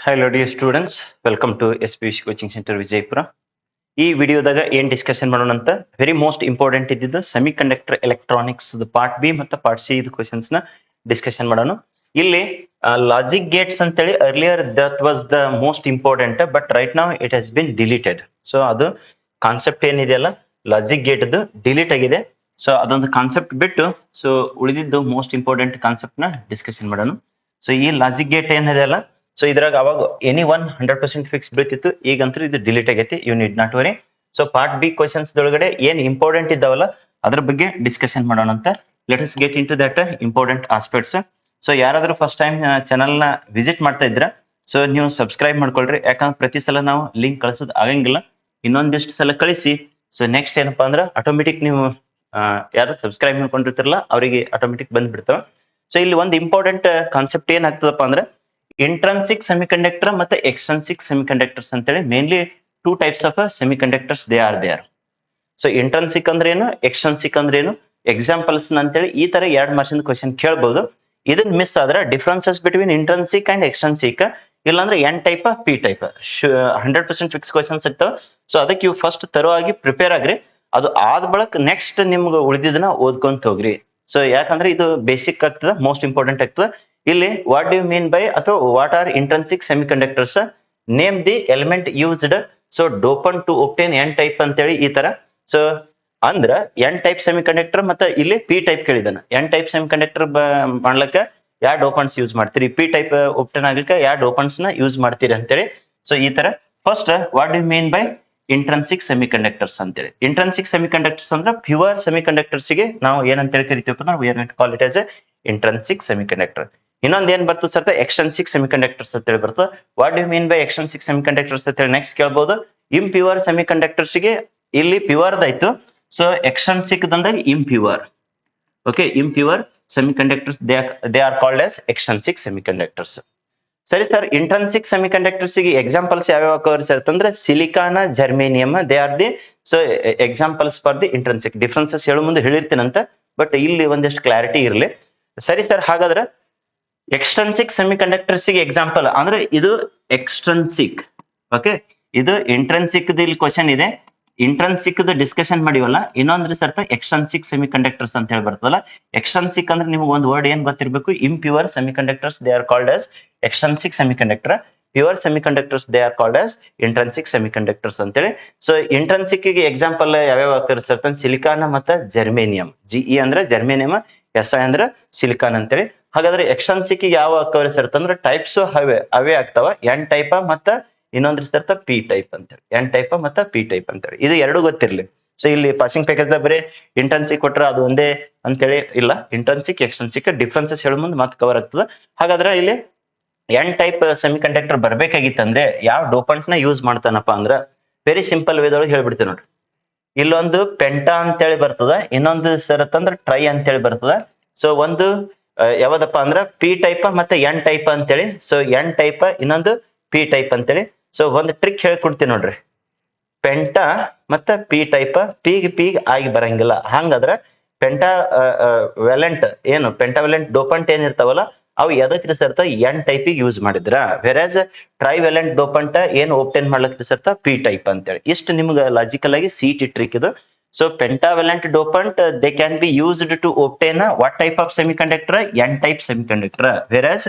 Hello dear students, welcome to SPVC Coaching Center Vijayapura. ಈ ವಿಡಿಯೋದಾಗ ಏನ್ discussion ಮಾಡೋಣ ಅಂತ ವೆರಿ ಮೋಸ್ಟ್ ಇಂಪಾರ್ಟೆಂಟ್ ಇದ್ದಿದ್ದು semiconductor electronics part B ಮತ್ತು ಪಾರ್ಟ್ ಸಿ ಇದು ಕ್ವಶನ್ಸ್ ನ ಡಿಸ್ಕಷನ್ ಮಾಡೋಣ. ಇಲ್ಲಿ ಲಾಜಿಕ್ ಗೇಟ್ಸ್ ಅಂತೇಳಿ earlier that was the most important but right now it has been deleted. So ಅದು ಕಾನ್ಸೆಪ್ಟ್ ಏನಿದೆಯಲ್ಲ ಲಾಜಿಕ್ ಗೇಟ್ ಅದು ಡಿಲೀಟ್ ಆಗಿದೆ. ಸೊ ಅದೊಂದು ಕಾನ್ಸೆಪ್ಟ್ ಬಿಟ್ಟು ಸೊ ಉಳಿದಿದ್ದು ಮೋಸ್ಟ್ ಇಂಪಾರ್ಟೆಂಟ್ ಕಾನ್ಸೆಪ್ಟ್ ನ ಡಿಸ್ಕಷನ್ ಮಾಡೋಣ. ಸೊ ಈ ಲಾಜಿಕ್ ಗೇಟ್ ಏನಿದೆಯಲ್ಲ ಸೊ ಇದ್ರಾಗ ಅವಾಗ ಎನಿ ಒನ್ 100% ಫಿಕ್ಸ್ ಬೀಳ್ತಿತ್ತು, ಈಗಂತೂ ಇದು ಡಿಲೀಟ್ ಆಗೈತಿ. You need not worry. So part B questions ದೊಳಗಡೆ ಏನ್ ಇಂಪಾರ್ಟೆಂಟ್ ಇದ್ದಾವಲ್ಲ ಅದ್ರ ಬಗ್ಗೆ ಡಿಸ್ಕಷನ್ ಮಾಡೋಣ ಅಂತ. Let us get into that important aspects. So ಯಾರಾದ್ರೂ ಫಸ್ಟ್ ಟೈಮ್ ಚಾನಲ್ ನ ವಿಸಿಟ್ ಮಾಡ್ತಾ ಇದ್ರ ಸೊ ನೀವು ಸಬ್ಸ್ಕ್ರೈಬ್ ಮಾಡ್ಕೊಳ್ರಿ, ಯಾಕಂದ್ರೆ ಪ್ರತಿ ಸಲ ನಾವು ಲಿಂಕ್ ಕಳ್ಸೋದು ಆಗಂಗಿಲ್ಲ. ಇನ್ನೊಂದಿಷ್ಟು ಸಲ ಕಳಿಸಿ. ಸೊ ನೆಕ್ಸ್ಟ್ ಏನಪ್ಪಾ ಅಂದ್ರೆ ಆಟೋಮೆಟಿಕ್ ನೀವು ಯಾರು ಸಬ್ಸ್ಕ್ರೈಬ್ ಮಾಡ್ಕೊಂಡಿರ್ತಿರಲ್ಲ ಅವರಿಗೆ ಆಟೋಮೆಟಿಕ್ ಬಂದ್ಬಿಡ್ತಾವ. ಸೊ ಇಲ್ಲಿ ಒಂದು ಇಂಪಾರ್ಟೆಂಟ್ ಕಾನ್ಸೆಪ್ಟ್ ಏನಾಗ್ತದಪ್ಪ ಅಂದ್ರೆ ಇಂಟ್ರನ್ಸಿಕ್ ಸೆಮಿಕಂಡಕ್ಟರ್ ಮತ್ತೆ ಎಕ್ಸ್ಟ್ರನ್ಸಿಕ್ ಸೆಮಿಕಂಡಕ್ಟರ್ಸ್ ಅಂತೇಳಿ mainly two types of semiconductors they are. So intrinsic ಅಂದ್ರೆ ಏನು, ಎಕ್ಸ್ಟ್ರನ್ಸಿಕ್ ಅಂದ್ರೆ ಏನು, ಎಕ್ಸಾಂಪಲ್ಸ್ ಅಂತೇಳಿ ಈ ತರ 2 ಮಾರ್ಕ್ಸ್ ಕ್ವಶನ್ ಕೇಳಬಹುದು. ಇದನ್ನ ಮಿಸ್ ಆದ್ರೆ ಡಿಫ್ರೆನ್ಸಸ್ ಬಿಟ್ವೀನ್ ಇಂಟ್ರನ್ಸಿಕ್ ಅಂಡ್ ಎಕ್ಸ್ಟ್ರನ್ಸಿಕ್ ಇಲ್ಲಾಂದ್ರೆ N type P type 100% fix questions ಇರ್ತಾವ. ಸೊ ಅದಕ್ಕೆ ಇವು ಫಸ್ಟ್ ತರುವಾಗಿ ಪ್ರಿಪೇರ್ ಆಗ್ರಿ. ಅದು ಆದ ಬಳಕ ನೆಕ್ಸ್ಟ್ ನಿಮ್ಗೆ ಉಳಿದಿದ್ದನ್ನ ಓದ್ಕೊಂತ ಹೋಗ್ರಿ. ಸೊ ಯಾಕಂದ್ರೆ ಇದು ಬೇಸಿಕ್ ಆಗ್ತದ, ಮೋಸ್ಟ್ ಇಂಪಾರ್ಟೆಂಟ್ ಆಗ್ತದ. ಇಲ್ಲಿ what do you mean by ಅಥವಾ what are intrinsic semiconductors, name the element used. So dopant to obtain N type ಅಂತೇಳಿ ಈ ತರ. ಸೊ ಅಂದ್ರ ಎನ್ ಟೈಪ್ ಸೆಮಿಕಂಡಕ್ಟರ್ ಮತ್ತೆ ಇಲ್ಲಿ ಪಿ ಟೈಪ್ ಕೇಳಿದಾನ. ಎನ್ ಟೈಪ್ ಸೆಮಿಕಂಡಕ್ಟರ್ ಮಾಡ್ಲಕ್ಕ ಯಾವ ಡೋಪನ್ಸ್ ಯೂಸ್ ಮಾಡ್ತೀರಿ, ಪಿ ಟೈಪ್ ಒಪ್ಟೇನ್ ಆಗ್ಲಿಕ್ಕೆ ಯಾವ ಡೋಪನ್ಸ್ ನ ಯೂಸ್ ಮಾಡ್ತೀರಿ ಅಂತೇಳಿ. ಸೊ ಈ ತರ first what do you mean by intrinsic semiconductors ಅಂತೇಳಿ. ಇಂಟ್ರನ್ಸಿಕ್ ಸೆಮಿಕಂಡಕ್ಟರ್ಸ್ ಅಂದ್ರೆ ಪ್ಯೂರ್ ಸೆಮಿಕಂಡಕ್ಟರ್ಸ್ ಗೆ ನಾವು ಏನಂತೇಳಿ ಕರಿತೀವಪ್ಪ ಅಂದ್ರೆ we are going to call it as a intrinsic semiconductor. ಇನ್ನೊಂದ್ ಏನ್ ಬರ್ತದೆ ಸರ್, ಎಕ್ಸ್ಟ್ರನ್ಸಿಕ್ ಸೆಮಿಕಂಡಕ್ಟರ್ಸ್ ಅಂತ ಹೇಳಿ ಬರ್ತದೆ. What do mean by extrinsic semiconductors ಅಂತ ಹೇಳಿ ನೆಕ್ಸ್ಟ್ ಕೇಳಬಹುದು. ಇಂಪ್ಯೂರ್ ಸೆಮಿಕಂಡಕ್ಟರ್ಸ್ ಗೆ ಇಲ್ಲಿ ಪ್ಯೂರ್ ಆಯ್ತು. ಸೊ ಎಕ್ಸ್ಟ್ರನ್ಸಿಕ್ ದಂದಾಗ impure. Okay, impure semiconductors they are called as extrinsic semiconductors. ಸರಿ ಸರ್, ಇಂಟ್ರನ್ಸಿಕ್ ಸೆಮಿಕಂಡಕ್ಟರ್ಸ್ ಗೆ ಎಕ್ಸಾಂಪಲ್ಸ್ ಯಾವ್ಯಾವ ಕವರ್ ಸರ್ ಅಂತಂದ್ರೆ silicon, germanium they are the so examples for the intrinsic. Differences ಹೇಳೋ ಮುಂದೆ ಹೇಳಿರ್ತೀನಂತ, ಬಟ್ ಇಲ್ಲಿ ಒಂದಿಷ್ಟು ಕ್ಲಾರಿಟಿ ಇರಲಿ. ಸರಿ ಸರ್, ಹಾಗಾದ್ರೆ ಎಕ್ಸ್ಟ್ರನ್ಸಿಕ್ ಸೆಮಿಕಂಡಕ್ಟರ್ಸ್ ಗೆ ಎಕ್ಸಾಂಪಲ್ ಅಂದ್ರೆ ಇದು ಎಕ್ಸ್ಟ್ರನ್ಸಿಕ್. ಓಕೆ, ಇದು ಇಂಟ್ರನ್ಸಿಕ್ ಇಲ್ಲಿ ಕ್ವಶನ್ ಇದೆ. ಇಂಟ್ರನ್ಸಿಕ್ ಡಿಸ್ಕಷನ್ ಮಾಡಿವಲ್ಲ, ಇನ್ನೊಂದ್ರೆ ಸರ್ತ ಎಕ್ಸ್ಟ್ರನ್ಸಿಕ್ ಸೆಮಿಕಂಡಕ್ಟರ್ಸ್ ಅಂತ ಹೇಳಿ ಬರ್ತದಲ್ಲ. ಎಕ್ಸ್ಟ್ರನ್ಸಿಕ್ ಅಂದ್ರೆ ನಿಮ್ಗೆ ಒಂದು ವರ್ಡ್ ಏನ್ ಗೊತ್ತಿರಬೇಕು, impure semiconductors they are called as extrinsic semiconductor. Pure semiconductors they are called as intrinsic semiconductors ಅಂತೇಳಿ. ಸೊ ಇಂಟ್ರನ್ಸಿಕ್ ಗೆ ಎಕ್ಸಾಂಪಲ್ ಯಾವ್ಯಾವ ಕರ್ಸರ್ತಾನೆ, ಸಿಲಿಕಾನ್ ಮತ್ತೆ ಜರ್ಮೇನಿಯಂ. ಜಿಇ ಅಂದ್ರೆ ಜರ್ಮೇನಿಯಂ, ಎಸ್ ಐ ಅಂದ್ರೆ ಸಿಲಿಕಾನ್ ಅಂತೇಳಿ. ಹಾಗಾದ್ರೆ ಎಕ್ಸ್ಟ್ರನ್ಸಿಕ್ ಯಾವ ಕವರ್ಸ್ ಇರ್ತಂದ್ರೆ ಟೈಪ್ಸ್ ಅವೇ ಆಗ್ತಾವ, ಎನ್ ಟೈಪ್ ಮತ್ತ ಇನ್ನೊಂದ್ರ ಸರ್ತ ಪಿ ಟೈಪ್ ಅಂತೇಳಿ. ಎನ್ ಟೈಪ್ ಮತ್ತ ಪಿ ಟೈಪ್ ಅಂತೇಳಿ ಇದು ಎರಡು ಗೊತ್ತಿರ್ಲಿ. ಸೊ ಇಲ್ಲಿ ಪಾಸಿಂಗ್ ಪ್ಯಾಕೇಜ್ ದಾಗ ಬರೀ ಇಂಟರ್ನ್ಸಿಕ್ ಕೊಟ್ರ ಅದು ಒಂದೇ ಅಂತೇಳಿ ಇಲ್ಲ. ಇಂಟರ್ನ್ಸಿಕ್ ಎಕ್ಸ್ಟರ್ನ್ಸಿಕ್ ಡಿಫ್ರೆನ್ಸಸ್ ಹೇಳ ಮುಂದೆ ಮತ್ತೆ ಕವರ್ ಆಗ್ತದ. ಹಾಗಾದ್ರೆ ಇಲ್ಲಿ ಎನ್ ಟೈಪ್ ಸೆಮಿಕಂಡಕ್ಟರ್ ಬರ್ಬೇಕಾಗಿತ್ತಂದ್ರೆ ಯಾವ ಡೋಪಂಟ್ ನ ಯೂಸ್ ಮಾಡ್ತಾನಪ್ಪ ಅಂದ್ರ ವೆರಿ ಸಿಂಪಲ್ ವೇದೊಳಗೆ ಹೇಳ್ಬಿಡ್ತೀವಿ ನೋಡ್ರಿ. ಇಲ್ಲೊಂದು ಪೆಂಟಾ ಅಂತೇಳಿ ಬರ್ತದ, ಇನ್ನೊಂದು ಸರತ್ತಂದ್ರ ಟ್ರೈ ಅಂತೇಳಿ ಬರ್ತದ. ಸೊ ಒಂದು ಯಾವ್ದಪ್ಪ ಅಂದ್ರ ಪಿ ಟೈಪ್ ಮತ್ತೆ ಎನ್ ಟೈಪ್ ಅಂತೇಳಿ. ಸೊ ಎನ್ ಟೈಪ್ ಇನ್ನೊಂದು ಪಿ ಟೈಪ್ ಅಂತೇಳಿ. ಸೊ ಒಂದು ಟ್ರಿಕ್ ಹೇಳ್ಕೊಡ್ತೀನಿ ನೋಡ್ರಿ. ಪೆಂಟಾ ಮತ್ತ ಪಿ ಟೈಪ್ ಪೀಗ್ ಆಗಿ ಬರಂಗಿಲ್ಲ. ಹಂಗಾದ್ರ ಪೆಂಟಾ ವೆಲೆಂಟ್ ಏನು ಪೆಂಟಾವೆಲೆಂಟ್ ಡೋಪಂಟ್ ಏನಿರ್ತಾವಲ್ಲ ಅವು ಎದಕ್ರಿ ಸರ್ತ ಎನ್ ಟೈಪಿಗೆ ಯೂಸ್ ಮಾಡಿದ್ರ. ವೆರಾಸ್ ಟ್ರೈವೆಲೆಂಟ್ ಡೋಪಂಟ್ ಏನು ಒಪ್ಟೇನ್ ಮಾಡ್ಲಕ್ರಿ ಸರ್ತ ಪಿ ಟೈಪ್ ಅಂತೇಳಿ. ಇಷ್ಟು ನಿಮ್ಗೆ ಲಾಜಿಕಲ್ ಆಗಿ ಸಿಟಿ ಟ್ರಿಕ್ ಇದು. So pentavalent dopant they can be used to obtain what type of semiconductor, n type semiconductor, whereas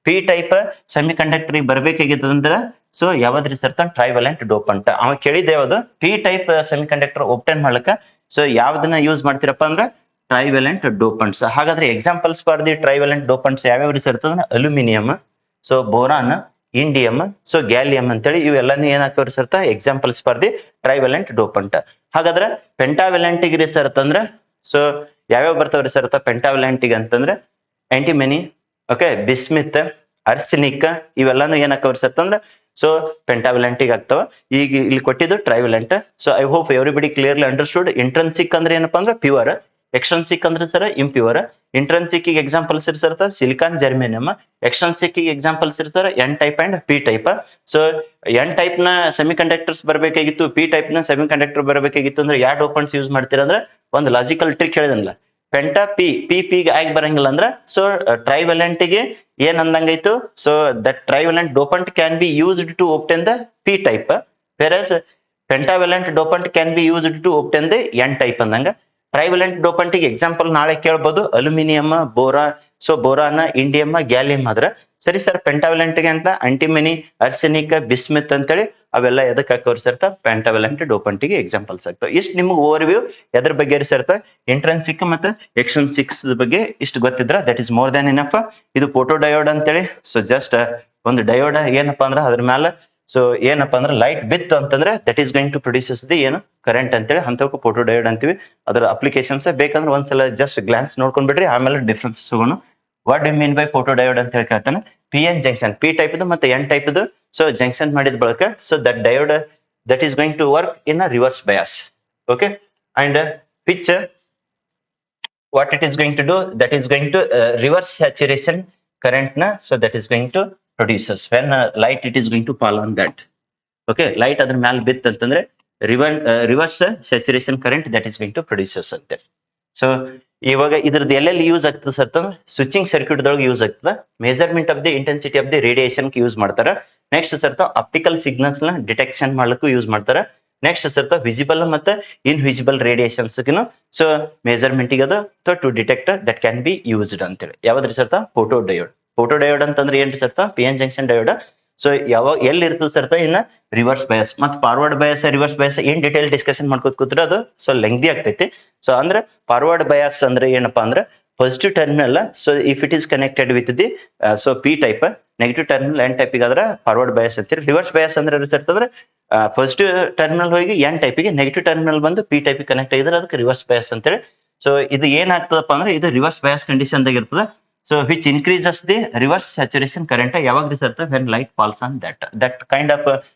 p type semiconductor ಬರ್ಬೇಕಾಗಿತ್ತಂದ್ರ so ಯಾವ್ದ್ರಿ ಸರ್ತ ಟ್ರೈವೆಲೆಂಟ್ ಡೋಪಂಟ್. ಅವ ಕೇಳಿದ್ದೆ ಯಾವ್ದು p type semiconductor obtain ಮಾಡ್ಲಕ್ಕ ಸೊ ಯಾವ್ದನ್ನ ಯೂಸ್ ಮಾಡ್ತೀರಪ್ಪ ಅಂದ್ರ ಟ್ರೈವೆಲೆಂಟ್ ಡೋಪಂಟ್ಸ್. ಹಾಗಾದ್ರೆ examples for the trivalent dopants ಯಾವ್ಯಾವ್ರಿ ಸರ್ತ aluminium, so boron, indium, so gallium ಅಂತೇಳಿ ಇವೆಲ್ಲಾನು ಏನಾಗ್ತವ್ರಿ ಸರ್ತ examples for the trivalent dopant. ಹಾಗಾದ್ರೆ ಪೆಂಟಾವೆಲೆಂಟ್ ಗೆ ಸರ್ತ ಅಂದ್ರ ಸೊ ಯಾವ್ಯಾವ ಬರ್ತಾವ್ರಿ ಸರ್ತ ಪೆಂಟಾವೆಲೆಂಟ್ ಗೆ ಅಂತಂದ್ರೆ ಆಂಟಿಮನಿ, ಓಕೆ, ಬಿಸ್ಮಿತ್, ಅರ್ಸೆನಿಕ್ ಇವೆಲ್ಲಾನು ಏನಾಕವ್ರಿ ಸರ್ತ ಅಂದ್ರ ಸೊ ಪೆಂಟಾವೆಲೆಂಟ್ ಗೆ ಆಗ್ತಾವ. ಈಗ ಇಲ್ಲಿ ಕೊಟ್ಟಿದ್ದು trivalent. So I hope everybody clearly understood. Intrinsic ಅಂದ್ರೆ ಏನಪ್ಪಾ ಅಂದ್ರೆ ಪ್ಯೂರ್, ಎಕ್ಸ್ಟ್ರನ್ಸಿಕ್ ಅಂದ್ರೆ ಸರ್ ಇಂಪ್ಯೂರ್. ಇಂಟ್ರನ್ಸಿಕ್ ಎಕ್ಸಾಂಪಲ್ಸ್ ಇರ್ಸರ್ತ ಸಿಲಿಕಾನ್, ಜರ್ಮೇನಿಯಂ. ಎಕ್ಸ್ಟ್ರನ್ಸಿಕ್ ಎಕ್ಸಾಂಪಲ್ಸ್ ಇರ್ತಾರ N type and P type. So N type ನ ಸೆಮಿಕಂಡಕ್ಟರ್ಸ್ ಬರ್ಬೇಕಾಗಿತ್ತು, ಪಿ ಟೈಪ್ ನ ಸೆಮಿಕಂಡಕ್ಟರ್ ಬರ್ಬೇಕಾಗಿತ್ತು ಅಂದ್ರೆ ಯಾವ ಡೋಪಂಟ್ಸ್ ಯೂಸ್ ಮಾಡ್ತೀರಾ ಅಂದ್ರೆ ಒಂದು ಲಾಜಿಕಲ್ ಟ್ರಿಕ್ ಹೇಳಿದನಲ್ಲ, ಪೆಂಟಾ ಪಿ ಗೆ ಆಗಿ ಬರಂಗಿಲ್ಲ ಅಂದ್ರ ಸೊ ಟ್ರೈವೆಲೆಂಟ್ ಗೆ ಏನ್ ಅಂದಂಗಾಯ್ತು so that trivalent dopant can be used to obtain the P type versus pentavalent dopant can be used to obtain the N type ಅಂದಂಗ ಟ್ರೈವೆಲೆಂಟ್ ಡೋಪಂಟ್ ಗೆ ಎಕ್ಸಾಂಪಲ್ ನಾಳೆ ಕೇಳ್ಬೋದು aluminium boron so boron indium gallium ಆದ್ರ ಸರಿ sir pentavalent ಗೆ ಅಂತ ಅಂಟಿಮಿನಿ arsenic ಬಿಸ್ಮಿತ್ ಅಂತೇಳಿ ಅವೆಲ್ಲ ಎದಕ್ಕೆ ಹಾಕೋರಿ ಸರ್ತ ಪೆಂಟಾವೆಲೆಂಟ್ ಡೋಪಂಟ್ ಗೆ ಎಕ್ಸಾಂಪಲ್ಸ್ ಆಗ್ತಾವ ಇಷ್ಟು ನಿಮ್ಗೆ ಓವರ್ ವ್ಯೂ ಎದ್ರ ಬಗ್ಗೆ ಸರ್ತ ಇಂಟ್ರೆನ್ಸಿಕ್ ಮತ್ತೆ ಎಕ್ಸ್ಟ್ರಿನ್ಸಿಕ್ಸ್ ಬಗ್ಗೆ ಇಷ್ಟು ಗೊತ್ತಿದ್ರ that is more than enough ಇದು ಫೋಟೋ ಡಯೋಡ್ ಅಂತೇಳಿ ಸೊ ಜಸ್ಟ್ ಒಂದು ಡಯೋಡ್ ಏನಪ್ಪಾ ಅಂದ್ರ ಅದ್ರ ಮೇಲೆ ಸೊ ಏನಪ್ಪಾ ಅಂದ್ರೆ ಲೈಟ್ ಬಿತ್ ಅಂತಂದ್ರೆ that is going to produces the ಏನು ಕರೆಂಟ್ ಅಂತೇಳಿ ಅಂತವಕ್ಕೆ ಫೋಟೋ ಡಯೋಡ್ ಅಂತೀವಿ ಅದರ ಅಪ್ಲಿಕೇಶನ್ಸ್ ಬೇಕಂದ್ರೆ ಒಂದ್ಸಲ ಜಸ್ಟ್ ಗ್ಲಾನ್ಸ್ ನೋಡ್ಕೊಂಡ್ ಬಿಡ್ರಿ ಆಮೇಲೆ ಡಿಫ್ರೆನ್ಸಸ್ ಹೋಗೋಣ what do mean by photo diode ಅಂತ ಹೇಳಿ ಕೇಳ್ತಾನೆ P N junction P type ಮತ್ತೆ ಎನ್ ಟೈಪ್ ಸೊ ಜಂಕ್ಷನ್ ಮಾಡಿದ ಬಳಕ so that diode that is going to work in a reverse bias okay and pitch what it is going to do that is going to reverse saturation current na so that is going to produces when light it is going to fall on that okay light adr ಮ್ಯಾಲ್ ಬಿತ್ ಅಂತಂದ್ರೆ reverse saturation current that is going to produces ಅಂತೆ so ಇವಾಗ ಇದ್ರದ್ದು ಎಲ್ಲೆಲ್ಲಿ use ಆಗ್ತದೆ sir ಅಂತಂದ್ರೆ switching circuit ದೊಳಗೆ ಯೂಸ್ ಆಗ್ತದೆ measurement of the intensity of the radiation use ಮಾಡ್ತಾರೆ ನೆಕ್ಸ್ಟ್ ಸರ್ತ ಆಪ್ಟಿಕಲ್ ಸಿಗ್ನಲ್ಸ್ ನ ಡಿಟೆಕ್ಷನ್ ಮಾಡ್ಲಿಕ್ಕೂ ಯೂಸ್ ಮಾಡ್ತಾರೆ ನೆಕ್ಸ್ಟ್ ಸರ್ತ ವಿಸಿಬಲ್ ಮತ್ತೆ ಇನ್ವಿಸಿಬಲ್ ರೇಡಿಯೇಷನ್ಸ್ ಸೊ ಮೆಜರ್ಮೆಂಟ್ ಗೆ ಅದು to detect that can be used ಅಂತೇಳಿ ಯಾವ್ದ್ರಿ ಸರ್ತ ಫೋಟೋ ಡಯೋಡ್ ಅಂತಂದ್ರೆ ಏನ್ರಿ ಸರ್ತ P N junction diode so ಯಾವಾಗ ಎಲ್ಲಿ ಇರ್ತದೆ ಸರ್ತ ಇನ್ನ ರಿವರ್ಸ್ ಬಯಸ್ ಮತ್ತೆ ಫಾರ್ವರ್ಡ್ ಬಯಸ್ ರಿವರ್ಸ್ ಬಯಸ್ ಏನ್ ಡೀಟೇಲ್ ಡಿಸ್ಕಷನ್ ಮಾಡ್ಕೋತ ಕೂತ್ರೆ ಅದು ಸೊ ಲೆಂಗ್ದಿ ಆಗ್ತೈತಿ ಸೊ ಅಂದ್ರೆ ಫಾರ್ವರ್ಡ್ ಬಯಾಸ್ ಅಂದ್ರೆ ಏನಪ್ಪಾ ಅಂದ್ರೆ positive terminal so if it is connected with the so P type negative terminal N type ಆದ್ರೆ ಫಾರ್ವರ್ಡ್ ಬಯಾಸ್ ಅಂತೀರಿ ರಿವರ್ಸ್ ಬಯಾಸ್ ಅಂದ್ರೆ ಇರ್ತಂದ್ರೆ ಪಾಸಿಟಿವ್ ಟರ್ಮಿನಲ್ ಹೋಗಿ ಎನ್ ಟೈಪಿಗೆ ನೆಗೆಟಿವ್ ಟರ್ಮಿನಲ್ ಬಂದು ಪಿ ಟೈಪ್ ಕನೆಕ್ಟ್ ಆಗಿದ್ರೆ ಅದಕ್ಕೆ ರಿವರ್ಸ್ ಬಯಾಸ್ ಅಂತೇಳಿ ಸೊ ಇದು ಏನಾಗ್ತದಪ್ಪ ಅಂದ್ರೆ ಇದು ರಿವರ್ಸ್ ಬಯಾಸ್ ಕಂಡೀಷನ್ ದಾಗ ಇರ್ತದೆ so which increases the reverse saturation current ಯಾವಾಗ result when light falls on that kind of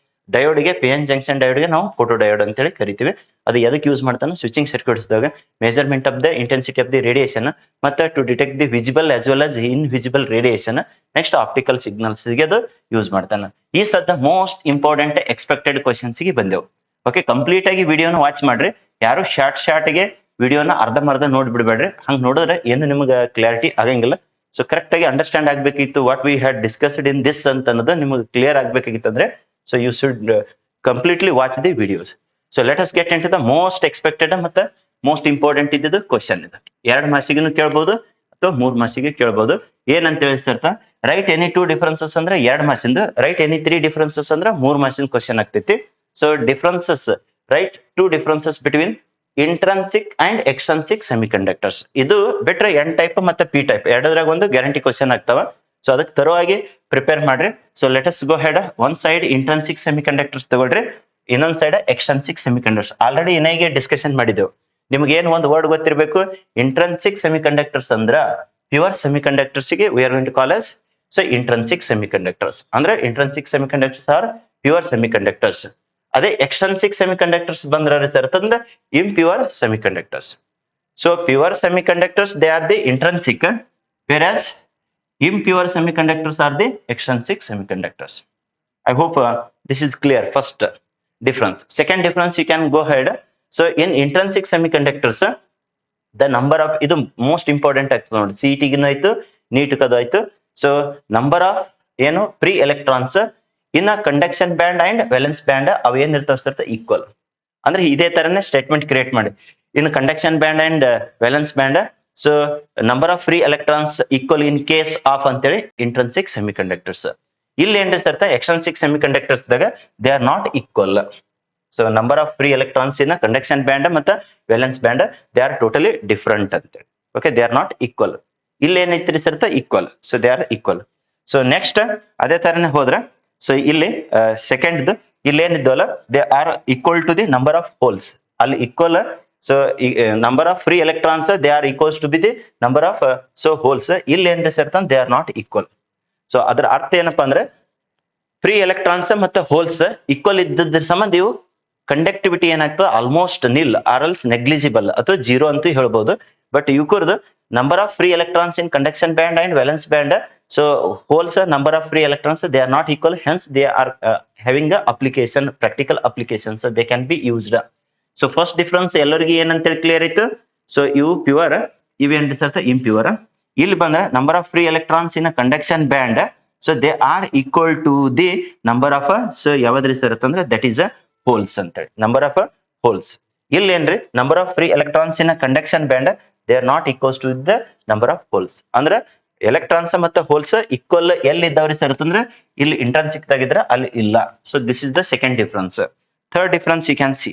ಡಯೋಡ್ಗೆ ಪಿ ಎನ್ ಜಂಕ್ಷನ್ ಡಯೋಡ್ಗೆ ನಾವು ಫೋಟೋ ಡಯೋಡ್ ಅಂತೇಳಿ ಕರಿತೀವಿ ಅದು ಎದಕ್ಕೆ ಯೂಸ್ ಮಾಡ್ತಾನೆ ಸ್ವಿಚಿಂಗ್ ಸರ್ಕ್ಯೂಟ್ಸ್ ದಾಗ measurement of the intensity of the radiation ಮತ್ತೆ to detect the visible as well as invisible radiation next optical signals ಗೆ ಅದು ಯೂಸ್ ಮಾಡ್ತಾನೆ ಈ ಸದ್ದ ಮೋಸ್ಟ್ ಇಂಪಾರ್ಟೆಂಟ್ ಎಕ್ಸ್ಪೆಕ್ಟೆಡ್ ಕ್ವಶನ್ಸ್ ಗೆ ಬಂದೆವು ಓಕೆ ಕಂಪ್ಲೀಟ್ ಆಗಿ ವಿಡಿಯೋನ ವಾಚ್ ಮಾಡ್ರಿ ಯಾರು ಶಾರ್ಟ್ ಗೆ ವಿಡಿಯೋನ ಅರ್ಧ ನೋಡಿ ಬಿಡ್ಬೇಡ್ರಿ ಹಂಗ್ ನೋಡಿದ್ರೆ ಏನು ನಿಮ್ಗೆ ಕ್ಲಾರಿಟಿ ಆಗಂಗಿಲ್ಲ ಸೊ ಕರೆಕ್ಟ್ ಆಗಿ ಅಂಡರ್ಸ್ಟ್ಯಾಂಡ್ ಆಗ್ಬೇಕಿತ್ತು what we had discussed in this ಅಂತ ಅನ್ನೋದು ನಿಮ್ಗೆ ಕ್ಲಿಯರ್ ಆಗ್ಬೇಕಾಗಿತ್ತು ಅಂದ್ರೆ so you should completely watch the videos so let us get into the most expected ಮತ್ತೆ ಮೋಸ್ಟ್ ಇಂಪಾರ್ಟೆಂಟ್ ಇದ್ದಿದ್ದು ಕ್ವಶನ್ ಇದು 2 ಮಾರ್ಕ್ಸಿಗೂ ಕೇಳ್ಬಹುದು ಅಥವಾ 3 ಮಾರ್ಕ್ಸಿಗೆ ಕೇಳ್ಬಹುದು ಏನಂತ ಹೇಳಿ ಸರ್ತ ರೈಟ್ ಎನಿ 2 ಡಿಫರೆನ್ಸಸ್ ಅಂದ್ರೆ 2 ಮಾರ್ಕ್ಸಿಂದ ರೈಟ್ ಎನಿ 3 ಡಿಫರೆನ್ಸಸ್ ಅಂದ್ರೆ 3 ಮಾರ್ಕ್ಸಿನ ಕ್ವಶನ್ ಆಗ್ತೈತಿ so differences write 2 differences between intrinsic and extrinsic semiconductors ಇದು ಬಿಟ್ರೆ ಎನ್ ಟೈಪ್ ಮತ್ತೆ ಪಿ ಟೈಪ್ ಎರಡರಾಗ ಒಂದು ಗ್ಯಾರಂಟಿ ಕ್ವಶನ್ ಆಗ್ತಾವ ಸೊ ಅದಕ್ಕೆ ತರವಾಗಿ ಪ್ರಿಪೇರ್ ಮಾಡ್ರಿ so let us go ahead ಒಂದ್ ಸೈಡ್ ಇಂಟ್ರನ್ಸಿಕ್ ಸೆಮಿಕಂಡಕ್ಟರ್ಸ್ ತಗೊಳ್ರಿ ಇನ್ನೊಂದ್ ಸೈಡ್ ಎಕ್ಸ್ಟ್ರನ್ಸಿಕ್ ಸೆಮಿಕಂಡಕ್ಟರ್ಸ್ ಆಲ್ರೆಡಿ ಏನಾಗಿ ಡಿಸ್ಕಷನ್ ಮಾಡಿದೆವು ನಿಮ್ಗೆ ಏನ್ ಒಂದು ವರ್ಡ್ ಗೊತ್ತಿರಬೇಕು ಇಂಟ್ರನ್ಸಿಕ್ ಸೆಮಿಕಂಡಕ್ಟರ್ಸ್ ಅಂದ್ರ ಪ್ಯೂರ್ ಸೆಮಿಕಂಡಕ್ಟರ್ಸ್ ಗೆ we are going to call as so ಇಂಟ್ರನ್ಸಿಕ್ semiconductors ಅಂದ್ರೆ ಇಂಟ್ರನ್ಸಿಕ್ ಸೆಮಿಕಂಡಕ್ಟರ್ಸ್ ಆರ್ ಪ್ಯೂರ್ ಸೆಮಿಕಂಡಕ್ಟರ್ಸ್ ಅದೇ ಎಕ್ಸ್ಟ್ರನ್ಸಿಕ್ ಸೆಮಿಕಂಡಕ್ಟರ್ಸ್ ಬಂದ್ರ ಅಂದ್ರೆ impure semiconductors so pure semiconductors they are the intrinsic whereas impure semiconductors are the extrinsic semiconductors I hope this is clear first difference second difference you can go ahead so in intrinsic semiconductors the number of idu most important ಆಗ್ತದೆ ನೋಡಿ CET ಗಿನ ಆಯ್ತು NEET ಕದು ಆಯ್ತು so number of ಏನು free electrons ಇನ್ನ conduction band and valence band ಅವು ಏನ್ ಇರ್ತಾವ equal ಅಂದ್ರೆ ಇದೇ ತರನೇ ಸ್ಟೇಟ್ಮೆಂಟ್ ಕ್ರಿಯೇಟ್ ಮಾಡಿ in conduction band and valence band so number of free electrons equal in case of ಅಂತೇಳಿ ಇಂಟ್ರನ್ಸಿಕ್ ಸೆಮಿಕಂಡಕ್ಟರ್ಸ್ ಇಲ್ಲಿ ಏನ್ರಿ ಸರ್ತ ಎಕ್ಸ್ಟ್ರನ್ಸಿಕ್ ಸೆಮಿಕಂಡಕ್ಟರ್ಸ್ ದಾಗ they are not equal so number of free electrons in conduction band ಮತ್ತೆ valence band they are totally different ಅಂತೇಳಿ okay they are not equal ಇಲ್ಲಿ ಏನೈತ್ರಿ ಸರ್ತ equal so they are equal so next ಅದೇ ತರನೇ ಹೋದ್ರ so ಇಲ್ಲಿ second ಇಲ್ಲಿ ಏನಿದ್ವಲ್ಲ they are equal to the number of holes ಅಲ್ಲಿ equal so number of free electrons they are equals to be the number of so holes ಇಲ್ಲಿ ಏನ್ರಿ ಸೇರ್ತಾನ they are not equal so ಅದ್ರ ಅರ್ಥ ಏನಪ್ಪಾ ಅಂದ್ರೆ ಫ್ರೀ ಎಲೆಕ್ಟ್ರಾನ್ಸ್ ಮತ್ತೆ holes equal ಇದ್ದದ್ರ ಸಂಬಂಧ ಇವು ಕಂಡಕ್ಟಿವಿಟಿ ಏನಾಗ್ತದೆ almost nil or else negligible ಅಥವಾ ಜೀರೋ ಅಂತೂ ಹೇಳ್ಬೋದು ಬಟ್ ಇವ್ಕರ್ದು number of free electrons in conduction band and valence band so holes number of free electrons they are not equal hence they are having a application practical applications they can be used so first difference ellorige ಏನಂತ clear ಐತು so ಇವು pure ಇವೇನ್ರಿ sir impure. ಇಲ್ಲಿ ಬಂದ್ರೆ number of free electrons in conduction band, so they are equal to the number of, so ಯಾವ್ದ್ರಿ sir ಅಂತಂದ್ರೆ that is a holes ಅಂತೇಳಿ, number of holes. ಇಲ್ಲಿ ಏನ್ರಿ number of free electrons in conduction band they are not equals to the number of holes. ಅಂದ್ರೆ electrons ಮತ್ತೆ holes equal ಎಲ್ಲಿ ಇದ್ದಾವ್ರಿ sir ಅಂತಂದ್ರೆ ಇಲ್ಲಿ ಇಂಟ್ರನ್ಸಿಕ್ ದಾಗಿದ್ರೆ ಅಲ್ಲಿ ಇಲ್ಲ. So this is the second difference. Third difference you can see.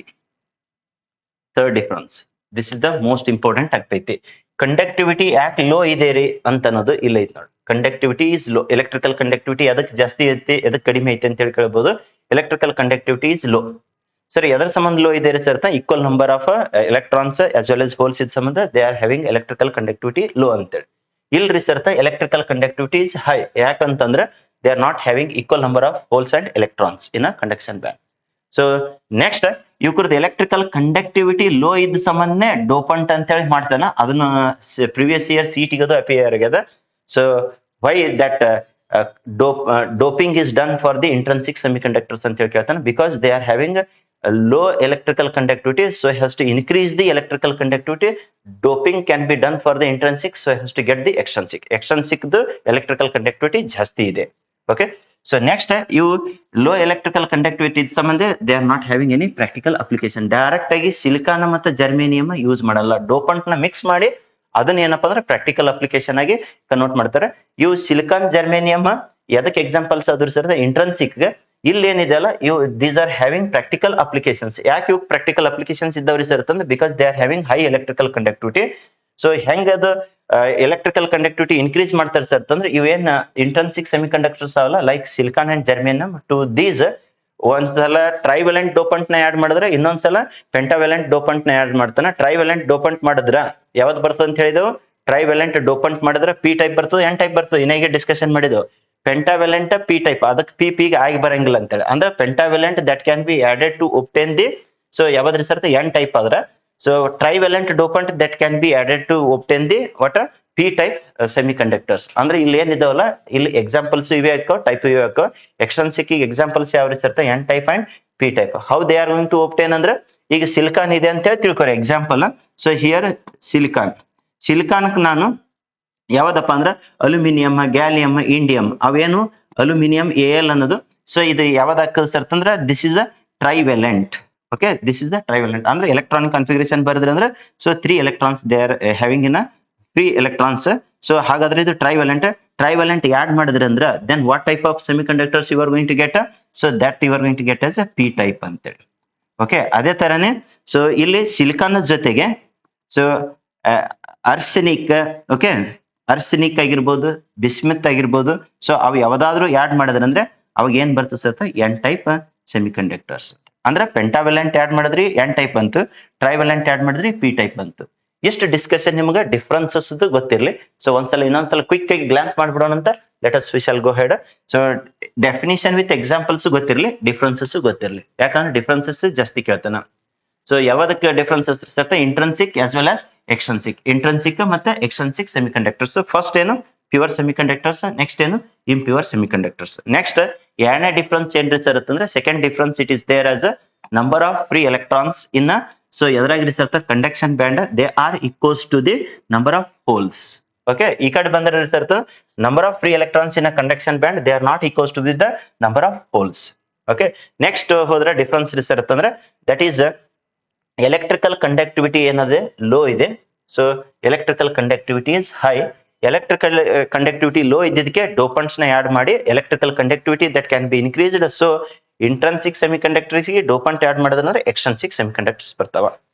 Third difference, this is the most important ಆಗ್ತೈತಿ. Conductivity ಯಾಕೆ ಲೋ ಇದೆ ರೀ ಅಂತ ಅನ್ನೋದು ಇಲ್ಲ ಐತಿ ನೋಡಿ. Conductivity is low. Electrical conductivity ಎದಕ್ಕೆ ಜಾಸ್ತಿ ಐತಿ ಎದಕ್ಕೆ ಕಡಿಮೆ ಐತಿ ಅಂತ ಹೇಳಿ ಕೇಳಬಹುದು. Electrical conductivity is low. ಸರಿ, ಎದರ ಸಂಬಂಧ ಲೋ ಇದೆ ರೀ sir? Equal number of electrons as well as holes ಇದ್ ಸಂಬಂಧ they are having electrical conductivity low ಅಂತೇಳಿ. ಇಲ್ರಿ sir electrical conductivity is high. ಯಾಕಂತಂದ್ರೆ they are not having equal number of holes and electrons in a conduction band. So next ಇವ್ರದ್ದು electrical conductivity low ಇದ್ದ ಸಂಬಂಧನೇ dopant ಅಂತ ಹೇಳಿ ಮಾಡ್ತಾನ. ಅದನ್ನ ಪ್ರಿವಿಯಸ್ ಇಯರ್ ಸಿಟಿಗದು ಅಪಿಯರ್ ಆಗ್ಯದ. So why that doping is done for the intrinsic semiconductors ಅಂತ ಹೇಳಿ ಕೇಳ್ತಾನೆ. Because they are having low electrical conductivity, so it has to increase the electrical conductivity. Doping can be done for the intrinsic, so it has to get the extrinsic. Extrinsic the electrical conductivity ಜಾಸ್ತಿ ಇದೆ. Okay, so next you low electrical conductivity ಸಂಬಂಧ they are not having any practical application. Direct ಆಗಿ silicon ಮತ್ತು germanium use ಮಾಡಲ್ಲ, dopant ನ mix ಮಾಡಿ ಅದನ್ನ ಏನಪ್ಪಾ ಅಂದ್ರೆ ಪ್ರಾಕ್ಟಿಕಲ್ ಅಪ್ಲಿಕೇಶನ್ ಆಗಿ ಕನ್ವರ್ಟ್ ಮಾಡ್ತಾರೆ. ಇವು ಸಿಲಿಕಾನ್ ಜರ್ಮೇನಿಯಂ ಎದಕ್ಕೆ ಎಕ್ಸಾಂಪಲ್ಸ್ ಆದ್ರು ಸರ್? ಇಂಟ್ರನ್ಸಿಕ್. ಇಲ್ಲಿ ಏನಿದೆ ಅಲ್ಲ ಇವು these are having practical applications. ಯಾಕೆ ಇವು ಪ್ರಾಕ್ಟಿಕಲ್ ಅಪ್ಲಿಕೇಶನ್ಸ್ ಇದ್ದವ್ರಿ ಸರ್ ಅಂತಂದ್ರೆ because they are having high electrical conductivity. So ಹೆಂಗ ಅದು ಎಲೆಕ್ಟ್ರಿಕಲ್ ಕಂಡಕ್ಟಿವಿಟಿ ಇನ್ಕ್ರೀಸ್ ಮಾಡ್ತಾರೆ ಸರ್ ಅಂತಂದ್ರೆ ಇವೇನ್ ಇಂಟ್ರನ್ಸಿಕ್ ಸೆಮಿ ಕಂಡಕ್ಟರ್ಸ್ ಅವಲ್ಲ like silicon and germanium, to these ಒಂದ್ಸಲ ಟ್ರೈವೆಲೆಂಟ್ ಡೋಪಂಟ್ ನ ಆಡ್ ಮಾಡಿದ್ರೆ ಇನ್ನೊಂದ್ಸಲ ಪೆಂಟಾವೆಲೆಂಟ್ ಡೋಪಂಟ್ ನ ಆಡ್ ಮಾಡ್ತಾನೆ. ಟ್ರೈವೆಲೆಂಟ್ ಡೋಪಂಟ್ ಮಾಡಿದ್ರ ಯಾವ್ದು ಬರ್ತದೆ ಅಂತ ಹೇಳಿದೆವು? ಟ್ರೈವೆಲೆಂಟ್ ಡೋಪಂಟ್ ಮಾಡಿದ್ರೆ ಪಿ ಟೈಪ್ ಬರ್ತದೆ, ಎನ್ ಟೈಪ್ ಬರ್ತದೆ. ಇನ್ನೇಗೆ ಡಿಸ್ಕಷನ್ ಮಾಡಿದೆವು. ಪೆಂಟಾವೆಲೆಂಟ್ ಪಿ ಟೈಪ್, ಅದಕ್ಕೆ ಪಿ ಗೆ ಆಗಿ ಬರಂಗಿಲ್ಲ ಅಂತೇಳಿ. ಅಂದ್ರೆ pentavalent that can be added to obtain the, so ಯಾವ್ದ್ರಿ ಸರ್ ಎನ್ ಟೈಪ್ ಆದ್ರ. So trivalent dopant that can be added to obtain the what P type semiconductors. ಅಂದ್ರೆ ಇಲ್ಲಿ ಏನಿದಾವಲ್ಲ ಇಲ್ಲಿ ಎಕ್ಸಾಂಪಲ್ಸ್ ಇವೆ ಹಾಕೋ, ಟೈಪ್ ಇವೆ ಹಾಕೋ. ಎಕ್ಸ್ಟ್ರನ್ಸಿಕ್ ಎಕ್ಸಾಂಪಲ್ಸ್ ಯಾವ್ರಿ sir? N type and P type. How they are going to obtain ಅಂದ್ರೆ ಈಗ ಸಿಲಿಕಾನ್ ಇದೆ ಅಂತ ಹೇಳಿ ತಿಳ್ಕೊರಿ example. So here silicon, silicon ನಾನು ಯಾವ್ದಪ್ಪ ಅಂದ್ರೆ ಅಲ್ಯೂಮಿನಿಯಂ, ಗ್ಯಾಲಿಯಂ, ಇಂಡಿಯಂ. ಅವೇನು ಅಲ್ಯೂಮಿನಿಯಂ ಎಲ್ ಅನ್ನೋದು. ಸೊ ಇದು ಯಾವ್ದಾಗ್ತದೆ ಸರ್ ಅಂದ್ರೆ this is a trivalent. Okay, this is the trivalent. ಅಂದ್ರೆ ಎಲೆಕ್ಟ್ರಾನಿಕ್ ಕನ್ಫಿಗರೇಷನ್ ಬರೆದ್ರೆ ಅಂದ್ರೆ so 3 electrons they are having in free electrons. So ಹಾಗಾದ್ರೆ ಇದು ಟ್ರೈವೆಲೆಂಟ್. ಟ್ರೈವೆಲೆಂಟ್ ಆಡ್ ಮಾಡಿದ್ರೆ ಅಂದ್ರೆ then what type of semiconductors you are going to get? So that you are going to get as a P type ಅಂತೇಳಿ. Okay, ಅದೇ ತರನೇ so ಇಲ್ಲಿ silicon ಜೊತೆಗೆ so arsenic, okay, arsenic ಆಗಿರ್ಬೋದು, bismuth ಆಗಿರ್ಬೋದು. So ಅವು ಯಾವ್ದಾದ್ರು add ಮಾಡಿದ್ರೆ ಅಂದ್ರೆ ಅವಾಗ ಏನ್ ಬರ್ತದೆ sir? N type semiconductors. ಅಂದ್ರೆ ಪೆಂಟಾವೆಲೆಂಟ್ ಆಡ್ ಮಾಡಿದ್ರಿ ಎನ್ ಟೈಪ್ ಬಂತು, ಟ್ರೈವೆಲೆಂಟ್ ಆಡ್ ಮಾಡಿದ್ರಿ ಪಿ ಟೈಪ್ ಬಂತು. ಎಷ್ಟು ಡಿಸ್ಕಷನ್ ನಿಮ್ಗೆ ಡಿಫ್ರೆನ್ಸಸ್ ಗೊತ್ತಿರ್ಲಿ. ಸೊ ಒಂದ್ಸಲ ಇನ್ನೊಂದ್ಸಲ ಕ್ವಿಕ್ ಆಗಿ ಗ್ಲಾನ್ಸ್ ಮಾಡ್ಬಿಡೋಣ ಅಂತ. Let us we shall go head. So definition with examples ಗೊತ್ತಿರ್ಲಿ, ಡಿಫ್ರೆನ್ಸಸ್ ಗೊತ್ತಿರ್ಲಿ. ಯಾಕಂದ್ರೆ ಡಿಫ್ರೆನ್ಸಸ್ ಜಾಸ್ತಿ ಕೇಳ್ತಾನ. ಸೊ ಯಾವ್ದಕ್ಕೆ ಡಿಫ್ರೆನ್ಸಸ್ ಇರ್ತದೆ? Intrinsic as well as extrinsic. Intrinsic ಮತ್ತೆ ಎಕ್ಸ್ಟ್ರನ್ಸಿಕ್ ಸೆಮಿ ಕಂಡಕ್ಟರ್ಸ್. ಫಸ್ಟ್ ಏನು ಪ್ಯೂರ್ ಸೆಮಿ ಕಂಡಕ್ಟರ್ಸ್, ನೆಕ್ಸ್ಟ್ ಏನು ಇಂಪ್ಯೂರ್ ಸೆಮಿ ಕಂಡಕ್ಟರ್ಸ್. ನೆಕ್ಸ್ಟ್ ಎರಡನೇ ಡಿಫ್ರೆನ್ಸ್ ಏನ್ರಿ ಸರ್ ಅಂತಂದ್ರೆ second difference it is there as a number of free electrons in a, so ಎದ್ರಾಗ್ರಿ sir conduction band they are equals to the number of holes. Okay, ಈ ಕಡೆ ಬಂದ್ರೆ sir number of free electrons in a conduction band they are not equals to the the number of holes. Okay, next ಹೋದ್ರೆ difference sir ಅಂತಂದ್ರೆ that is electrical conductivity ಏನದೆ low ಇದೆ. So electrical conductivity is high. Electrical conductivity low ಇದ್ದಿದ್ದಕ್ಕೆ dopants ನ add ಮಾಡಿ electrical conductivity that can be increased. So intrinsic semiconductors ಗೆ dopant add ಮಾಡೋದಂದ್ರೆ ಎಕ್ಸ್ಟ್ರನ್ಸಿಕ್ semiconductors ಬರ್ತಾವ.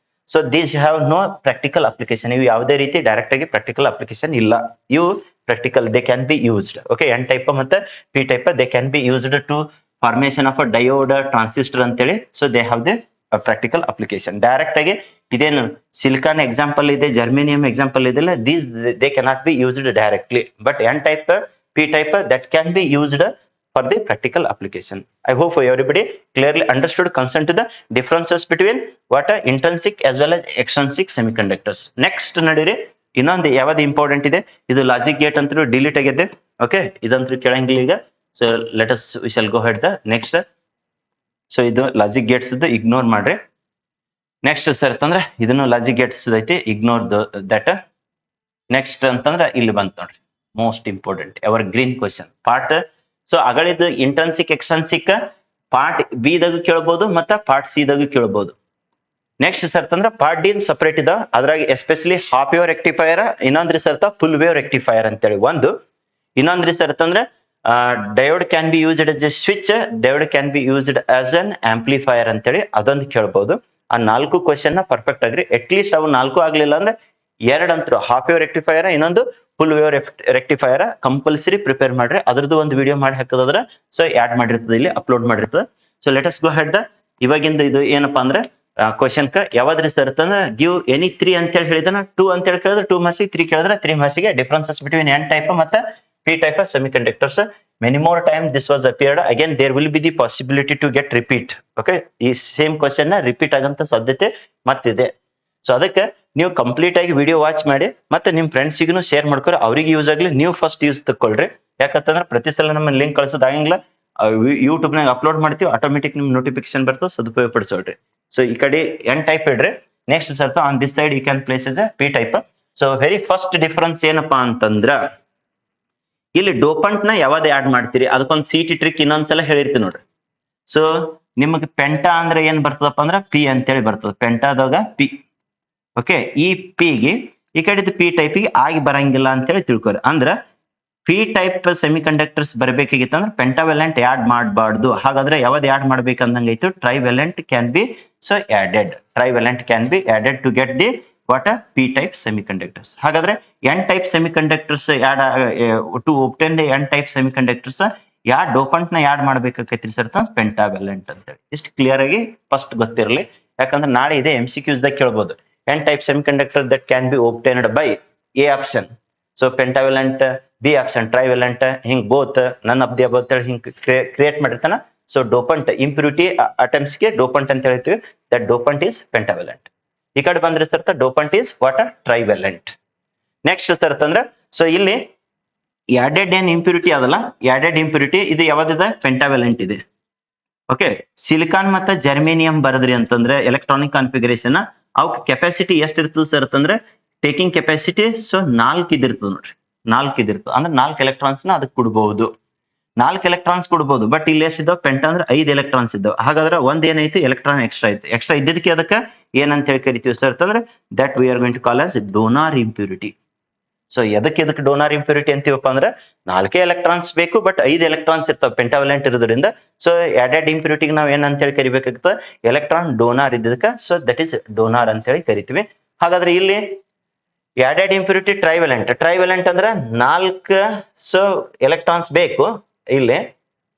So these have no practical application. ಇವು ಯಾವುದೇ ರೀತಿ ಡೈರೆಕ್ಟ್ ಆಗಿ ಪ್ರಾಕ್ಟಿಕಲ್ ಅಪ್ಲಿಕೇಶನ್ ಇಲ್ಲ. ಇವು practical they can be used. Okay, N type ಮತ್ತೆ P type they can be used to formation of a diode, transistor ಅಂತೇಳಿ. So they have the practical application. Direct ಆಗಿ ಇದೇನು ಸಿಲಿಕಾನ್ ಎಕ್ಸಾಂಪಲ್ ಇದೆ, germanium example ಇದೆಲ್ಲ, these they cannot be used directly. But N type, P type that can be used for the practical application. I hope everybody clearly understood concern to the differences between what are intrinsic as well as extrinsic semiconductors. Next ನಡೀರಿ ಇನ್ನೊಂದು ಯಾವ್ದು important ಇದೆ, ಇದು logic gate ಅಂತ delete ಆಗಿದೆ. ಓಕೆ, ಇದಂತೂ ಕೇಳಂಗಿಲ್ಲ ಈಗ. So let us we shall go head the next. So ಇದು ಲಾಜಿಕ್ ಗೇಟ್ಸ್ ಇಗ್ನೋರ್ ಮಾಡ್ರಿ. ನೆಕ್ಸ್ಟ್ ಸರ್ ಅಂತಂದ್ರೆ ಇದನ್ನು ಲಾಜಿಕ್ ಗೇಟ್ಸ್ ಐತಿ, ಇಗ್ನೋರ್ ದಟ್. ನೆಕ್ಸ್ಟ್ ಅಂತಂದ್ರೆ ಇಲ್ಲಿ ಬಂತು ನೋಡ್ರಿ, most important evergreen question part. So ಅಗಳಿದ್ದು ಇಂಟ್ರನ್ಸಿಕ್ ಎಕ್ಸ್ಟ್ರನ್ಸಿಕ್ ಪಾರ್ಟ್ ಬಿ ದಾಗ ಕೇಳ್ಬೋದು ಮತ್ತ ಪಾರ್ಟ್ ಸಿ ದಾಗ ಕೇಳ್ಬೋದು. ನೆಕ್ಸ್ಟ್ ಸರ್ತ್ ಅಂದ್ರ ಪಾರ್ಟ್ ಡಿ ಸಪರೇಟ್ ಇದಾವ, ಅದ್ರಾಗ ಎಸ್ಪೆಷಲಿ ಹಾಫ್ ವೇವ್ ರೆಕ್ಟಿಫೈಯರ್, ಇನ್ನೊಂದ್ರಿ ಸರ್ತ ಫುಲ್ ವೇವ್ ರೆಕ್ಟಿಫೈಯರ್ ಅಂತೇಳಿ ಒಂದು. ಇನ್ನೊಂದ್ರಿ ಸರ್ತ್ ಅಂದ್ರೆ diode can be used as a switch, diode can be used as an amplifier ಅಂತೇಳಿ ಅದೊಂದು ಕೇಳ್ಬೋದು. ಆ 4 ಕ್ವಶನ್ ನ ಪರ್ಫೆಕ್ಟ್ ಆಗ್ರಿ. ಅಟ್ ಲೀಸ್ಟ್ ಅವು 4 ಆಗ್ಲಿಲ್ಲ ಅಂದ್ರೆ ಎರಡಂತರು ಹಾಫ್ ವೇವ್ ರೆಕ್ಟಿಫೈಯರ್, ಇನ್ನೊಂದು full wave rectifier compulsory prepare ಮಾಡ್ರಿ. ಅದ್ರದ್ದು ಒಂದು ವಿಡಿಯೋ ಮಾಡಿ ಹಾಕೋದ್ರ ಸೊ ಆಡ್ ಮಾಡಿರ್ತದೆ, ಇಲ್ಲಿ ಅಪ್ಲೋಡ್ ಮಾಡಿರ್ತದೆ. So let us go head the ಇವಾಗಿಂದ ಇದು ಏನಪ್ಪಾ ಅಂದ್ರೆ ಕ್ವಶನ್ ಯಾವ್ದ್ರಿ ಸರ್ ಅಂತಂದ್ರೆ ಗಿವ್ ಎನಿ 3 ಅಂತ ಹೇಳಿ ಹೇಳಿದಾನ. 2 ಅಂತ ಹೇಳಿ ಕೇಳಿದ್ರೆ 2 ಮಾರ್ಕ್ಸ್, 3 ಕೇಳಿದ್ರೆ 3 ಮಾರ್ಕ್ಸ್ ಗೆ. ಡಿಫರೆನ್ಸಸ್ ಬಿಟ್ವೀನ್ ಎನ್ ಟೈಪ್ ಮತ್ತೆ P type of semiconductors. Many more time this was appeared again, there will be the possibility to get repeat. Okay, ಈ ಸೇಮ್ ಕ್ವಶನ್ ನ ರಿಪೀಟ್ ಆಗಂತ ಸಾಧ್ಯತೆ ಮತ್ತಿದೆ. ಸೊ ಅದಕ್ಕೆ ನೀವು ಕಂಪ್ಲೀಟ್ ಆಗಿ ವಿಡಿಯೋ ವಾಚ್ ಮಾಡಿ ಮತ್ತೆ ನಿಮ್ ಫ್ರೆಂಡ್ಸಿಗೂ ಶೇರ್ ಮಾಡ್ಕೊರಿ, ಅವ್ರಿಗೆ ಯೂಸ್ ಆಗ್ಲಿ, ನೀವು ಫಸ್ಟ್ ಯೂಸ್ ತಗೊಳ್ರಿ. ಯಾಕಂತಂದ್ರೆ ಪ್ರತಿ ಸಲ ನಮ್ಮ ಲಿಂಕ್ ಕಳ್ಸೋದಾಗಿಲ್ಲ, ಯೂಟ್ಯೂಬ್ ನಾಗ ಅಪ್ಲೋಡ್ ಮಾಡ್ತೀವಿ, ಆಟೋಮೆಟಿಕ್ ನಿಮ್ ನೋಟಿಫಿಕೇಶನ್ ಬರ್ತದೆ, ಸದುಪಯೋಗ ಪಡಿಸೋಳ್ರಿ. ಸೊ ಈ ಕಡೆ ಎನ್ ಟೈಪ್ ಇಡ್ರಿ. ನೆಕ್ಸ್ಟ್ ಸರ್ತ on this side you can place as a P type. So very first difference ಏನಪ್ಪಾ ಅಂತಂದ್ರ ಇಲ್ಲಿ ಡೋಪಂಟ್ ನ ಯಾವ್ದು ಆಡ್ ಮಾಡ್ತೀರಿ ಅದಕ್ಕೊಂದು ಸಿಟಿ ಟ್ರಿಕ್ ಇನ್ನೊಂದ್ಸಲ ಹೇಳಿರ್ತೀನಿ ನೋಡ್ರಿ. ಸೊ ನಿಮಗೆ ಪೆಂಟಾ ಅಂದ್ರೆ ಏನ್ ಬರ್ತದಪ್ಪ ಅಂದ್ರ ಪಿ ಅಂತೇಳಿ ಬರ್ತದ, ಪೆಂಟಾದಾಗ ಪಿ. ಓಕೆ, ಈ ಪಿಗೆ ಈ ಕಡೆ ಪಿ ಟೈಪಿಗೆ ಆಗಿ ಬರಂಗಿಲ್ಲ ಅಂತೇಳಿ ತಿಳ್ಕೊರಿ. ಅಂದ್ರ ಪಿ ಟೈಪ್ ಸೆಮಿ ಕಂಡಕ್ಟರ್ಸ್ ಬರ್ಬೇಕಾಗಿತ್ತು ಅಂದ್ರೆ ಪೆಂಟಾವೆಲೆಂಟ್ ಆಡ್ ಮಾಡಬಾರ್ದು. ಹಾಗಾದ್ರೆ ಯಾವ್ದು ಆಡ್ ಮಾಡ್ಬೇಕಂದಂಗಾಯ್ತು, trivalent can be so added. Trivalent can be added to get the what P type semiconductors. ಹಾಗಾದ್ರೆ N type semiconductors add to obtain the N type semiconductors ಯಾ dopant ನ add ಮಾಡ್ಬೇಕಾಕೈತ್ರಿ sir pentavalent ಅಂತೇಳಿ. ಇಷ್ಟು clear ಆಗಿ first ಗೊತ್ತಿರಲಿ, ಯಾಕಂದ್ರೆ ನಾಳೆ ಇದೆ MCQs ದಾಗ ಕೇಳ್ಬೋದು. N type semiconductor that can be obtained by A option, so pentavalent, B option trivalent, ಹಿಂಗ್ both none of the above ಅಂತ ಹೇಳಿ ಹಿಂಗ್ ಕ್ರಿಯೇಟ್ ಮಾಡಿರ್ತಾನ. ಸೊ ಡೋಪಂಟ್ ಇಂಪ್ಯೂರಿಟಿ ಅಟೆಂಪ್ಟ್ಸ್ ಗೆ ಡೋಪಂಟ್ ಅಂತ ಹೇಳ್ತೀವಿ, ದಟ್ ಡೋಪಂಟ್ ಈಸ್ ಪೆಂಟಾವೆಲೆಂಟ್. ಈ ಕಡೆ ಬಂದ್ರೆ ಸರ್ತ dopant is what trivalent. Next ಸರ್ತ್ ಅಂದ್ರೆ ಸೊ ಇಲ್ಲಿ ಆಡೆಡ್ ಏನ್ ಇಂಪ್ಯೂರಿಟಿ ಅದಲ್ಲ, ಆಡೆಡ್ ಇಂಪ್ಯೂರಿಟಿ ಇದು ಯಾವ್ದಿದೆ, ಪೆಂಟಾವೆಲೆಂಟ್ ಇದೆ. ಓಕೆ, ಸಿಲಿಕಾನ್ ಮತ್ತೆ ಜರ್ಮೇನಿಯಂ ಬರದ್ರಿ ಅಂತಂದ್ರೆ ಎಲೆಕ್ಟ್ರಾನಿಕ್ ಕಾನ್ಫಿಗರೇಷನ್ ಅವಕ್ ಕೆಪಾಸಿಟಿ ಎಷ್ಟ್ ಇರ್ತದೆ ಸರ್ ಅಂತಂದ್ರೆ ಟೇಕಿಂಗ್ ಕೆಪಾಸಿಟಿ ಸೊ 4 ಇದಿರ್ತದೆ ನೋಡ್ರಿ. 4 ಇದಿರ್ತದೆ ಅಂದ್ರೆ 4 ಎಲೆಕ್ಟ್ರಾನ್ಸ್ ನ ಅದಕ್ಕೆ ಕೊಡ್ಬಹುದು, 4 ಎಲೆಕ್ಟ್ರಾನ್ಸ್ ಕೊಡ್ಬಹುದು. ಬಟ್ ಇಲ್ಲಿ ಎಷ್ಟಿದಾವ ಪೆಂಟಾ ಅಂದ್ರೆ 5 ಎಲೆಕ್ಟ್ರಾನ್ಸ್ ಇದ್ದಾವ. ಹಾಗಾದ್ರೆ ಒಂದ್ ಏನೈತಿ ಎಲೆಕ್ಟ್ರಾನ್ ಎಕ್ಸ್ಟ್ರಾ ಐತಿ. ಎಕ್ಸ್ಟ್ರಾ ಇದ್ದಿದ್ದಕ್ಕೆ ಅದಕ್ಕೆ ಏನಂತ ಹೇಳಿ ಕರಿತೀವಿ ಸರ್ ಅಂತಂದ್ರೆ that we are going to call as donor impurity. So ಎದಕ್ಕೆ ಡೋನಾರ್ ಇಂಪ್ಯೂರಿಟಿ ಅಂತೀವಪ್ಪ ಅಂದ್ರೆ 4 ಎಲೆಕ್ಟ್ರಾನ್ಸ್ ಬೇಕು ಬಟ್ 5 ಎಲೆಕ್ಟ್ರಾನ್ಸ್ ಇರ್ತಾವ ಪೆಂಟಾವೆಲೆಂಟ್ ಇರೋದ್ರಿಂದ. ಸೊ ಆಡೆಡ್ ಇಂಪ್ಯೂರಿಟಿಗೆ ನಾವ್ ಏನಂತ ಹೇಳಿ ಕರಿಬೇಕಾಗ್ತದೆ, ಎಲೆಕ್ಟ್ರಾನ್ ಡೋನಾರ್ ಇದ್ದದಕ್ಕೆ ಸೊ ದಟ್ ಈಸ್ ಡೋನಾರ್ ಅಂತ ಹೇಳಿ ಕರಿತೀವಿ. ಹಾಗಾದ್ರೆ ಇಲ್ಲಿ ಆಡೆಡ್ ಇಂಪ್ಯೂರಿಟಿ ಟ್ರೈವೆಲೆಂಟ್ ಅಂದ್ರೆ 4 ಸೊ ಎಲೆಕ್ಟ್ರಾನ್ಸ್ ಬೇಕು, ಇಲ್ಲಿ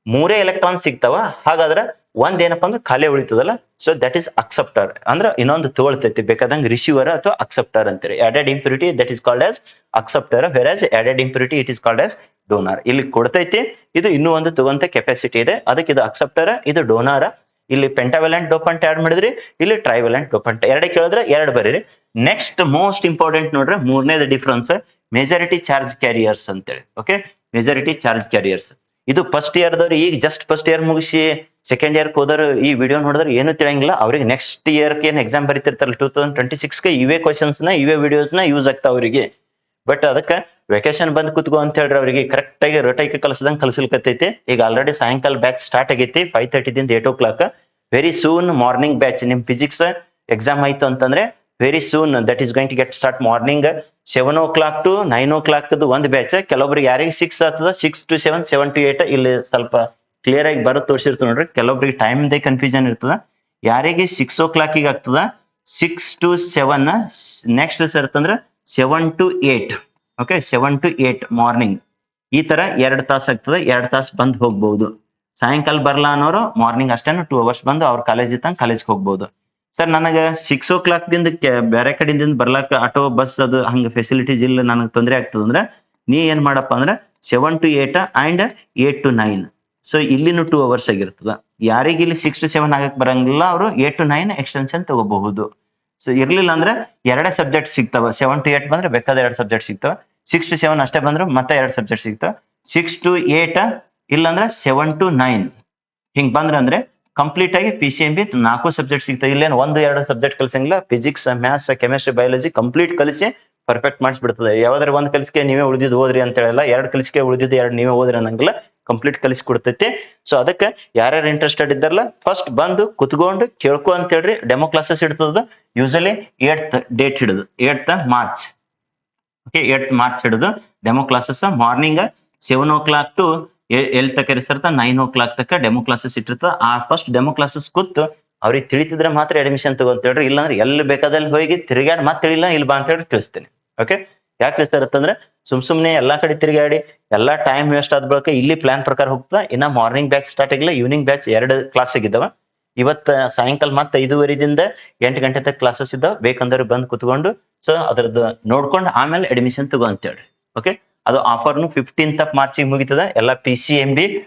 3 ಎಲೆಕ್ಟ್ರಾನ್ಸ್ ಸಿಗ್ತಾವ. ಹಾಗಾದ್ರೆ ಒಂದ್ ಏನಪ್ಪಾ ಅಂದ್ರೆ ಖಾಲಿ ಉಳಿತದಲ್ಲ, ಸೊ ದಟ್ ಈಸ್ ಅಕ್ಸೆಪ್ಟರ್ ಅಂದ್ರೆ ಇನ್ನೊಂದು ತಗೊಳ್ತೈತಿ, ಬೇಕಾದಂಗ ರಿಸೀವರ್ ಅಥವಾ ಅಕ್ಸೆಪ್ಟರ್ ಅಂತೀರಿ. Added impurity that is called as acceptor, whereas added impurity it is called as donor. ಇಲ್ಲಿ ಕೊಡ್ತೈತಿ, ಇದು ಇನ್ನೂ ಒಂದು ತಗೊಂತ ಕೆಪಾಸಿಟಿ ಇದೆ, ಅದಕ್ಕೆ ಇದು ಅಕ್ಸೆಪ್ಟರ್, ಇದು ಡೋನಾರ್. ಇಲ್ಲಿ ಪೆಂಟಾವೆಲೆಂಟ್ ಡೋಪಂಟ್ ಆಡ್ ಮಾಡಿದ್ರಿ, ಇಲ್ಲಿ ಟ್ರೈವೆಲೆಂಟ್ ಡೋಪಂಟ್. ಎರಡು ಕೇಳಿದ್ರೆ 2 ಬರೀರಿ. ನೆಕ್ಸ್ಟ್ ಮೋಸ್ಟ್ ಇಂಪಾರ್ಟೆಂಟ್ ನೋಡ್ರಿ, ಮೂರನೇದು ಡಿಫರೆನ್ಸ್ ಮೆಜಾರಿಟಿ ಚಾರ್ಜ್ ಕ್ಯಾರಿಯರ್ಸ್ ಅಂತೇಳಿ. ಓಕೆ, ಮೆಜಾರಿಟಿ ಚಾರ್ಜ್ ಕ್ಯಾರಿಯರ್ಸ್ ಇದು ಫಸ್ಟ್ ಇಯರ್ ದವ್ರು ಈಗ ಜಸ್ಟ್ ಫಸ್ಟ್ ಇಯರ್ ಮುಗಿಸಿ ಸೆಕೆಂಡ್ ಇಯರ್ ಹೋದವರು ಈ ವಿಡಿಯೋ ನೋಡಿದ್ರೆ ಏನು ತಿಳಿಯಂಗಿಲ್ಲ. ಅವ್ರಿಗೆ ನೆಕ್ಸ್ಟ್ ಇಯರ್ ಏನ್ ಎಕ್ಸಾಮ್ ಬರೀತಿರ್ತಾರಲ್ಲ 2026 ಇವೇ ಕ್ವಶನ್ಸ್ ನ ಇವೇ ವಿಡಿಯೋಸ್ ನ ಯೂಸ್ ಆಗ್ತಾವ ಅವರಿಗೆ. ಬಟ್ ಅದಕ್ಕೆ ವೆಕೇಶನ್ ಬಂದ್ ಕೂತ್ಕೋ ಅಂತ ಹೇಳ್ರಿ ಅವ್ರಿಗೆ ಕರೆಕ್ಟ್ ಆಗಿ ರೊಟೈಕ್ ಕಲ್ಸದಂಗ್ ಕಲ್ಸಲ್ಕತ್ತೈತಿ. ಈಗ ಆಲ್ರೆಡಿ ಸಾಯಂಕಾಲ ಬ್ಯಾಚ್ ಸ್ಟಾರ್ಟ್ ಆಗೈತಿ 5:30 ದಿಂದ 8 o'clock. Very soon morning batch. ನಿಮ್ ಫಿಸಿಕ್ಸ್ ಎಕ್ಸಾಮ್ ಆಯ್ತು ಅಂತಂದ್ರೆ very soon that is going to get start morning 7 o'clock to 9 o'clock ಒಂದು ಬ್ಯಾಚ್. ಕೆಲವೊಬ್ರಿಗೆ ಯಾರಿಗೆ 6 ಆಗ್ತದ 6 to 7, 7 to 8 ಇಲ್ಲಿ ಸ್ವಲ್ಪ ಕ್ಲಿಯರ್ ಆಗಿ ಬರೋ ತೋರಿಸಿರ್ತದೆ ನೋಡ್ರಿ. ಕೆಲವೊಬ್ರಿಗೆ ಟೈಮ್ ದೇ ಕನ್ಫ್ಯೂಷನ್ ಇರ್ತದ. ಯಾರಿಗೆ 6 o'clock ಆಗ್ತದ 6 to 7, ನೆಕ್ಸ್ಟ್ ಸರ್ ಅಂತಂದ್ರೆ 7 to 8. Okay, 7 to 8 morning. ಈ ತರ 2 ತಾಸು ಆಗ್ತದೆ, 2 ತಾಸು ಬಂದ್ ಹೋಗ್ಬಹುದು. ಸಾಯಂಕಾಲ ಬರ್ಲಾ ಅನ್ನೋರು ಮಾರ್ನಿಂಗ್ ಅಷ್ಟೇನು 2 hours ಬಂದು ಅವ್ರ ಕಾಲೇಜ್ ಇತ್ತಂಗ್ ಕಾಲೇಜ್ಗೆ ಹೋಗ್ಬಹುದು. ಸರ್ ನನಗೆ 6 o'clock ದಿಂದ ಬೇರೆ ಕಡೆಯಿಂದ ಬರ್ಲಾಕ ಆಟೋ ಬಸ್ ಅದು ಹಂಗ ಫೆಸಿಲಿಟೀಸ್ ಇಲ್ಲ, ನನಗೆ ತೊಂದರೆ ಆಗ್ತದೆ ಅಂದ್ರೆ ನೀ ಏನ್ ಮಾಡಪ್ಪ ಅಂದ್ರೆ 7 to 8 ಅಂಡ್ 8 to 9. ಸೊ ಇಲ್ಲಿನೂ 2 hours ಆಗಿರ್ತದ. ಯಾರಿಗೆ ಇಲ್ಲಿ 6 to 7 ಆಗಕ್ ಬರಂಗಿಲ್ಲ ಅವರು 8 to 9 ಎಕ್ಸ್ಟೆನ್ಷನ್ ತಗೋಬಹುದು. ಸೊ ಇರ್ಲಿಲ್ಲ ಅಂದ್ರೆ 2 ಸಬ್ಜೆಕ್ಟ್ ಸಿಗ್ತಾವ. 7 to 8 ಬಂದ್ರೆ ಬೇಕಾದ 2 ಸಬ್ಜೆಕ್ಟ್ ಸಿಗ್ತಾವ. 6 to 7 ಅಷ್ಟೇ ಬಂದ್ರೆ ಮತ್ತೆ 2 ಸಬ್ಜೆಕ್ಟ್ ಸಿಗ್ತಾವ. 6 to 8 ಇಲ್ಲಾಂದ್ರೆ 7 to 9 ಹಿಂಗ್ ಬಂದ್ರೆ ಅಂದ್ರೆ ಕಂಪ್ಲೀಟ್ ಆಗಿ PCMB 4 ಸಬ್ಜೆಕ್ಟ್ ಸಿಗ್ತಾವೆ. ಇಲ್ಲೇನು 1-2 ಸಬ್ಜೆಕ್ಟ್ ಕಲಿಸಂಗಿಲ್ಲ. Physics, maths, chemistry, biology complete ಕಲಿಸಿ ಪರ್ಫೆಕ್ಟ್ ಮಾಡಿಸ್ಬಿಡ್ತದೆ. ಯಾವ್ದಾರ ಒಂದ್ ಕಲಿಸಿಕೆ ನೀವೇ ಉಳಿದಿದ್ದು ಓದ್ರಿ ಅಂತ ಹೇಳಲ್ಲ, ಎರಡು ಕಲಿಸಿಕೆ ಉಳಿದಿದ್ದು ಎರಡು ನೀವೇ ಓದ್ರಿ ಅನ್ನಂಗಿಲ್ಲ, ಕಂಪ್ಲೀಟ್ ಕಲಿಸಿ ಕೊಡ್ತೈತಿ. ಸೊ ಅದಕ್ಕೆ ಯಾರ್ಯಾರು ಇಂಟ್ರೆಸ್ಟೆಡ್ ಇದ್ದಾರಲ್ಲ ಫಸ್ಟ್ ಬಂದು ಕುತ್ಕೊಂಡು ಕೇಳ್ಕೊ ಅಂತ ಹೇಳ್ರಿ. ಡೆಮೋ ಕ್ಲಾಸಸ್ ಇಡ್ತದ ಯೂಸಲಿ 8th ಡೇಟ್ ಹಿಡಿದು 8th March. Okay, 8th March ಹಿಡಿದು demo classes morning 7 o'clock to ಎಲ್ ತಕ ಇರ್ತ 9 o'clock ತಕ ಡೆಮೋ ಕ್ಲಾಸಸ್ ಇಟ್ಟಿರ್ತದ. ಆ ಫಸ್ಟ್ ಡೆಮೋ ಕ್ಲಾಸಸ್ ಕೂತು ಅವ್ರಿಗೆ ತಿಳಿತಿದ್ರೆ ಮಾತ್ರ ಅಡ್ಮಿಷನ್ ತಗೊಂತ ಹೇಳ್ರಿ. ಇಲ್ಲಾಂದ್ರೆ ಎಲ್ಲಿ ಬೇಕಾದಲ್ಲಿ ಹೋಗಿ ತಿರುಗಾಡಿ ಮತ್ತೆ ತಿಳಿಲ್ಲ ಇಲ್ಲಿ ಬಾ ಅಂತ ಹೇಳಿ ತಿಳಿಸ್ತೇನೆ. ಓಕೆ, ಯಾಕ್ರಿ ಸರ್ ಅಂತಂದ್ರೆ ಸುಮ್ನೆ ಎಲ್ಲಾ ಕಡೆ ತಿರುಗಾಡಿ ಎಲ್ಲಾ ಟೈಮ್ ವೇಸ್ಟ್ ಆದ ಬಳಿಕ ಇಲ್ಲಿ ಪ್ಲಾನ್ ಪ್ರಕಾರ ಹೋಗ್ತದ. ಇನ್ನ ಮಾರ್ನಿಂಗ್ ಬ್ಯಾಚ್ ಸ್ಟಾರ್ಟ್ ಆಗಿಲ್ಲ, ಈವ್ನಿಂಗ್ ಬ್ಯಾಚ್ 2 ಕ್ಲಾಸ್ ಆಗಿದ್ದಾವ. ಇವತ್ತ ಸಾಯಂಕಾಲ ಮತ್ತೆ 5:30ದಿಂದ 8 ಗಂಟೆ ತನಕ ಕ್ಲಾಸಸ್ ಇದ್ದಾವ. ಬೇಕಂದ್ರೆ ಬಂದು ಕುತ್ಕೊಂಡು ಸೊ ಅದ್ರದ್ದು ನೋಡ್ಕೊಂಡು ಆಮೇಲೆ ಅಡ್ಮಿಷನ್ ತಗೋ ಅಂತ ಹೇಳ್ರಿ. ಓಕೆ, ಅದು ಆಫರ್ನು 15th ಮಾರ್ಚಿಗೆ ಮುಗಿತದ. ಎಲ್ಲ PCMB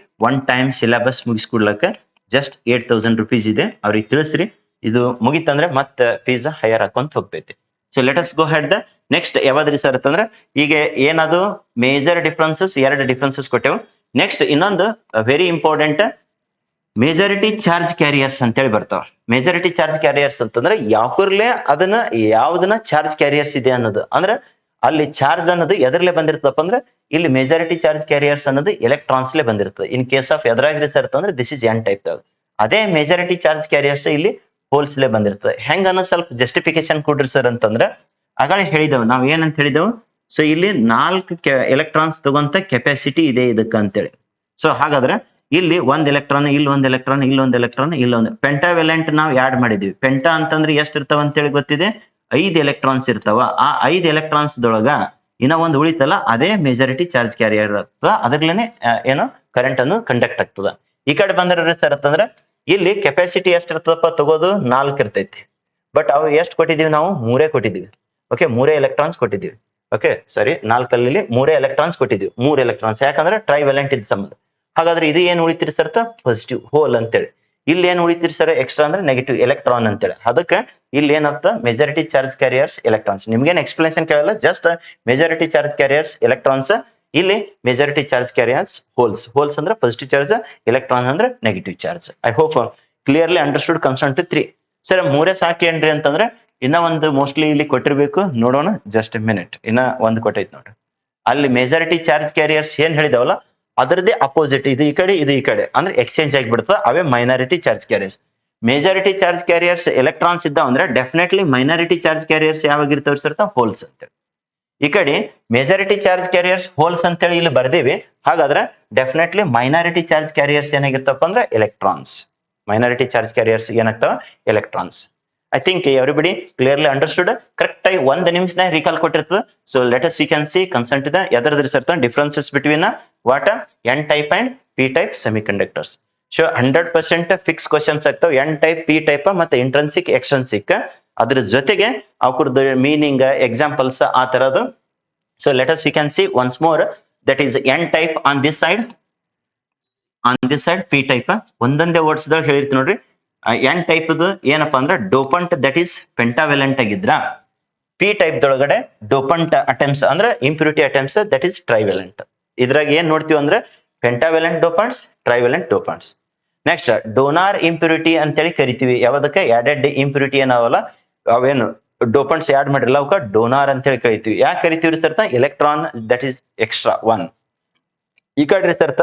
ಒನ್ ಟೈಮ್ ಸಿಲೆಬಸ್ ಮುಗಿಸ್ಕೊಡ್ಲಕ್ಕ ಜಸ್ಟ್ 8,000 rupees ಇದೆ. ಅವ್ರಿಗೆ ತಿಳಿಸ್ರಿ. ಇದು ಮುಗಿತಂದ್ರೆ ಮತ್ತೆ ಫೀಸ್ ಹೈಯರ್ ಹಾಕೊಂತ ಹೋಗ್ತೈತಿ. So let us go head the next ಯಾವ್ದ್ರಿ ಸರ್ ಅಂತಂದ್ರೆ ಈಗ ಏನದು ಮೇಜರ್ ಡಿಫ್ರೆನ್ಸಸ್, 2 ಡಿಫ್ರೆನ್ಸಸ್ ಕೊಟ್ಟೆವು. ನೆಕ್ಸ್ಟ್ ಇನ್ನೊಂದು very important majority charge carriers ಅಂತೇಳಿ ಬರ್ತಾವ. ಮೇಜಾರಿಟಿ ಚಾರ್ಜ್ ಕ್ಯಾರಿಯರ್ಸ್ ಅಂತಂದ್ರೆ ಯಾವ್ಕರ್ಲೆ ಅದನ್ನ ಯಾವ್ದನ್ನ ಚಾರ್ಜ್ ಕ್ಯಾರಿಯರ್ಸ್ ಇದೆ ಅನ್ನೋದು. ಅಂದ್ರೆ ಅಲ್ಲಿ ಚಾರ್ಜ್ ಅನ್ನೋದು ಎದರ್ಲೆ ಬಂದಿರ್ತಪ್ಪ ಅಂದ್ರೆ ಇಲ್ಲಿ ಮೆಜಾರಿಟಿ ಚಾರ್ಜ್ ಕ್ಯಾರಿಯರ್ಸ್ ಅನ್ನೋದು ಎಲೆಕ್ಟ್ರಾನ್ಸ್ಲೆ ಬಂದಿರ್ತದೆ. ಇನ್ ಕೇಸ್ ಆಫ್ ಎದ್ರಾಗ್ರಿ ಸರ್ ಅಂತಂದ್ರೆ ದಿಸ್ ಇಸ್ ಎನ್ ಟೈಪ್. ಅದೇ ಮೆಜಾರಿಟಿ ಚಾರ್ಜ್ ಕ್ಯಾರಿಯರ್ಸ್ ಇಲ್ಲಿ ಹೋಲ್ಸ್ಲೆ ಬಂದಿರ್ತದೆ. ಹೆಂಗ ಅನ್ನೋ ಸ್ವಲ್ಪ ಜಸ್ಟಿಫಿಕೇಶನ್ ಕೊಡ್ರಿ ಸರ್ ಅಂತಂದ್ರೆ ಆಗ ಹೇಳಿದೆವು ನಾವ್ ಏನಂತ ಹೇಳಿದೆವು. ಸೊ ಇಲ್ಲಿ 4 ಎಲೆಕ್ಟ್ರಾನ್ಸ್ ತಗೊಂತ ಕೆಪಾಸಿಟಿ ಇದೆ ಇದಕ್ಕೆ ಅಂತೇಳಿ. ಸೊ ಹಾಗಾದ್ರೆ ಇಲ್ಲಿ ಒಂದ್ ಎಲೆಕ್ಟ್ರಾನ್, ಇಲ್ಲಿ ಒಂದ್ ಎಲೆಕ್ಟ್ರಾನ್, ಇಲ್ಲೊಂದ್ ಎಲೆಕ್ಟ್ರಾನ್, ಇಲ್ಲೊಂದು ಪೆಂಟಾವೆಲೆಂಟ್ ನಾವು ಆಡ್ ಮಾಡಿದ್ವಿ. ಪೆಂಟಾ ಅಂತಂದ್ರೆ ಎಷ್ಟು ಇರ್ತಾವ ಅಂತೇಳಿ ಗೊತ್ತಿದೆ, 5 ಎಲೆಕ್ಟ್ರಾನ್ಸ್ ಇರ್ತಾವ. ಆ 5 ಎಲೆಕ್ಟ್ರಾನ್ಸ್ ದೊಳಗ ಇನ್ನ ಒಂದು ಉಳಿತಲ್ಲ ಅದೇ ಮೆಜಾರಿಟಿ ಚಾರ್ಜ್ ಕ್ಯಾರಿಯರ್ ಆಗ್ತದ. ಅದ್ರಲ್ಲೇನೆ ಏನೋ ಕರೆಂಟ್ ಅನ್ನು ಕಂಡಕ್ಟ್ ಆಗ್ತದ. ಈ ಕಡೆ ಬಂದ್ರೆ ಸರ್ ಅಂತಂದ್ರೆ ಇಲ್ಲಿ ಕೆಪಾಸಿಟಿ ಎಷ್ಟ್ ಇರ್ತದಪ್ಪ ತಗೋದು 4 ಇರ್ತೈತಿ. ಬಟ್ ಅವು ಎಷ್ಟು ಕೊಟ್ಟಿದೀವಿ ನಾವು 3 ಕೊಟ್ಟಿದೀವಿ. ಓಕೆ, 3 ಎಲೆಕ್ಟ್ರಾನ್ಸ್ ಕೊಟ್ಟಿದೀವಿ. ಓಕೆ ಸಾರಿ, 4 ಅಲ್ಲಿ 3 ಎಲೆಕ್ಟ್ರಾನ್ಸ್ ಕೊಟ್ಟಿದೀವಿ. 3 ಎಲೆಕ್ಟ್ರಾನ್ಸ್ ಯಾಕಂದ್ರೆ ಟ್ರೈವೆಲೆಂಟ್ ಇದ್ ಸಂಬಂಧ. ಹಾಗಾದ್ರೆ ಇದು ಏನ್ ಉಳಿತೀರಿ ಸರ್ ಪಾಸಿಟಿವ್ ಹೋಲ್ ಅಂತೇಳಿ. ಇಲ್ಲಿ ಏನ್ ಉಳಿತೀರಿ ಸರ್ ಎಕ್ಸ್ಟ್ರಾ ಅಂದ್ರೆ ನೆಗೆಟಿವ್ ಎಲೆಕ್ಟ್ರಾನ್ ಅಂತೇಳಿ. ಅದಕ್ಕೆ ಇಲ್ಲಿ ಏನಾಗ್ತದ ಮೆಜಾರಿಟಿ ಚಾರ್ಜ್ ಕ್ಯಾರಿಯರ್ಸ್ ಎಲೆಕ್ಟ್ರಾನ್ಸ್. ನಿಮ್ಗೇನ್ ಎಕ್ಸ್ಪ್ಲನೇಷನ್ ಕೇಳಲ್ಲ, just majority charge carriers electrons, ಇಲ್ಲಿ majority charge carriers holes. Holes ಅಂದ್ರೆ ಪಾಸಿಟಿವ್ ಚಾರ್ಜ್, ಎಲೆಕ್ಟ್ರಾನ್ ಅಂದ್ರೆ negative charge. I hope clearly understood concern to 3. Sir 3 ಸಾಕೇನ್ರಿ ಅಂತಂದ್ರೆ ಇನ್ನ ಒಂದು ಮೋಸ್ಟ್ಲಿ ಇಲ್ಲಿ ಕೊಟ್ಟಿರ್ಬೇಕು, ನೋಡೋಣ ಜಸ್ಟ್ ಮಿನಿಟ್. ಇನ್ನ ಒಂದು ಕೊಟ್ಟೈತಿ ನೋಡ್ರಿ. ಅಲ್ಲಿ ಮೆಜಾರಿಟಿ ಚಾರ್ಜ್ ಕ್ಯಾರಿಯರ್ಸ್ ಏನ್ ಹೇಳಿದಾವಲ್ಲ ಅದರದೇ ಅಪೋಸಿಟ್, ಇದು ಈ ಕಡೆ ಇದು ಈ ಕಡೆ ಅಂದ್ರೆ ಎಕ್ಸ್ಚೇಂಜ್ ಆಗಿಬಿಡ್ತದೆ. ಅವೇ minority charge carriers. Majority charge carriers electrons ಇದ್ದಾವ ಅಂದ್ರೆ ಡೆಫಿನೆಟ್ಲಿ ಮೈನಾರಿಟಿ ಚಾರ್ಜ್ ಕ್ಯಾರಿಯರ್ಸ್ ಯಾವಾಗಿರ್ತಾವ ಸರ್ ಹೋಲ್ಸ್ ಅಂತೇಳಿ. ಈ ಕಡೆ ಮೆಜಾರಿಟಿ ಚಾರ್ಜ್ ಕ್ಯಾರಿಯರ್ಸ್ ಹೋಲ್ಸ್ ಅಂತೇಳಿ ಇಲ್ಲಿ ಬರ್ದೇವಿ. ಹಾಗಾದ್ರೆ ಡೆಫಿನೆಟ್ಲಿ ಮೈನಾರಿಟಿ ಚಾರ್ಜ್ ಕ್ಯಾರಿಯರ್ಸ್ ಏನಾಗಿರ್ತಪ್ಪ ಅಂದ್ರೆ ಎಲೆಕ್ಟ್ರಾನ್ಸ್. ಮೈನಾರಿಟಿ ಚಾರ್ಜ್ ಕ್ಯಾರಿಯರ್ಸ್ ಏನಾಗ್ತಾವ electrons. I think everybody clearly understood. Correct ಆಗಿ 1 ನಿಮಿಷ ರೀಕಾಲ್ ಕೊಟ್ಟಿರ್ತದೆ. So let us we can see concern to the ಎದರ್ದ್ರಿ sir differences between what N type and P type semiconductors. So 100% fix questions ಆಗ್ತಾವ. N type, P type ಮತ್ತೆ intrinsic, extrinsic. ಅದ್ರ ಜೊತೆಗೆ ಅವ್ರದ್ದು meaning, examples ಆ ತರದ್ದು. So let us we can see once more. That is N type on this side, on this side P type. ಒಂದೊಂದೇ words ದಾಗ ಹೇಳಿರ್ತೀನಿ ನೋಡ್ರಿ. ಎನ್ ಟೈಪ್ ಏನಪ್ಪಾ ಅಂದ್ರೆ ಡೋಪಂಟ್ ದಟ್ ಈಸ್ ಪೆಂಟಾವೆಲೆಂಟ್ ಆಗಿದ್ರ, ಪಿ ಟೈಪ್ ದೊಳಗಡೆ ಡೋಪಂಟ್ ಅಟೆಂಪ್ಟ್ಸ್ ಅಂದ್ರೆ impurity attempts that is trivalent. ಇದ್ರಾಗ ಏನ್ ನೋಡ್ತೀವಿ ಅಂದ್ರೆ pentavalent dopants, trivalent dopants. Next donor impurity ಅಂತೇಳಿ ಕರಿತೀವಿ. ಯಾವ್ದಕ್ಕೆ ಆಡೆಡ್ ಇಂಪ್ಯೂರಿಟಿ ಏನಾವಲ್ಲ ಅವೇನು ಡೋಪಂಟ್ಸ್ ಆಡ್ ಮಾಡಿರಲ್ಲ ಅವಕ್ಕ ಡೋನಾರ್ ಅಂತೇಳಿ ಕರಿತೀವಿ. ಯಾಕೆ ಕರಿತೀವಿ sir electron that is extra 1. ಈ ಕಡೆ sir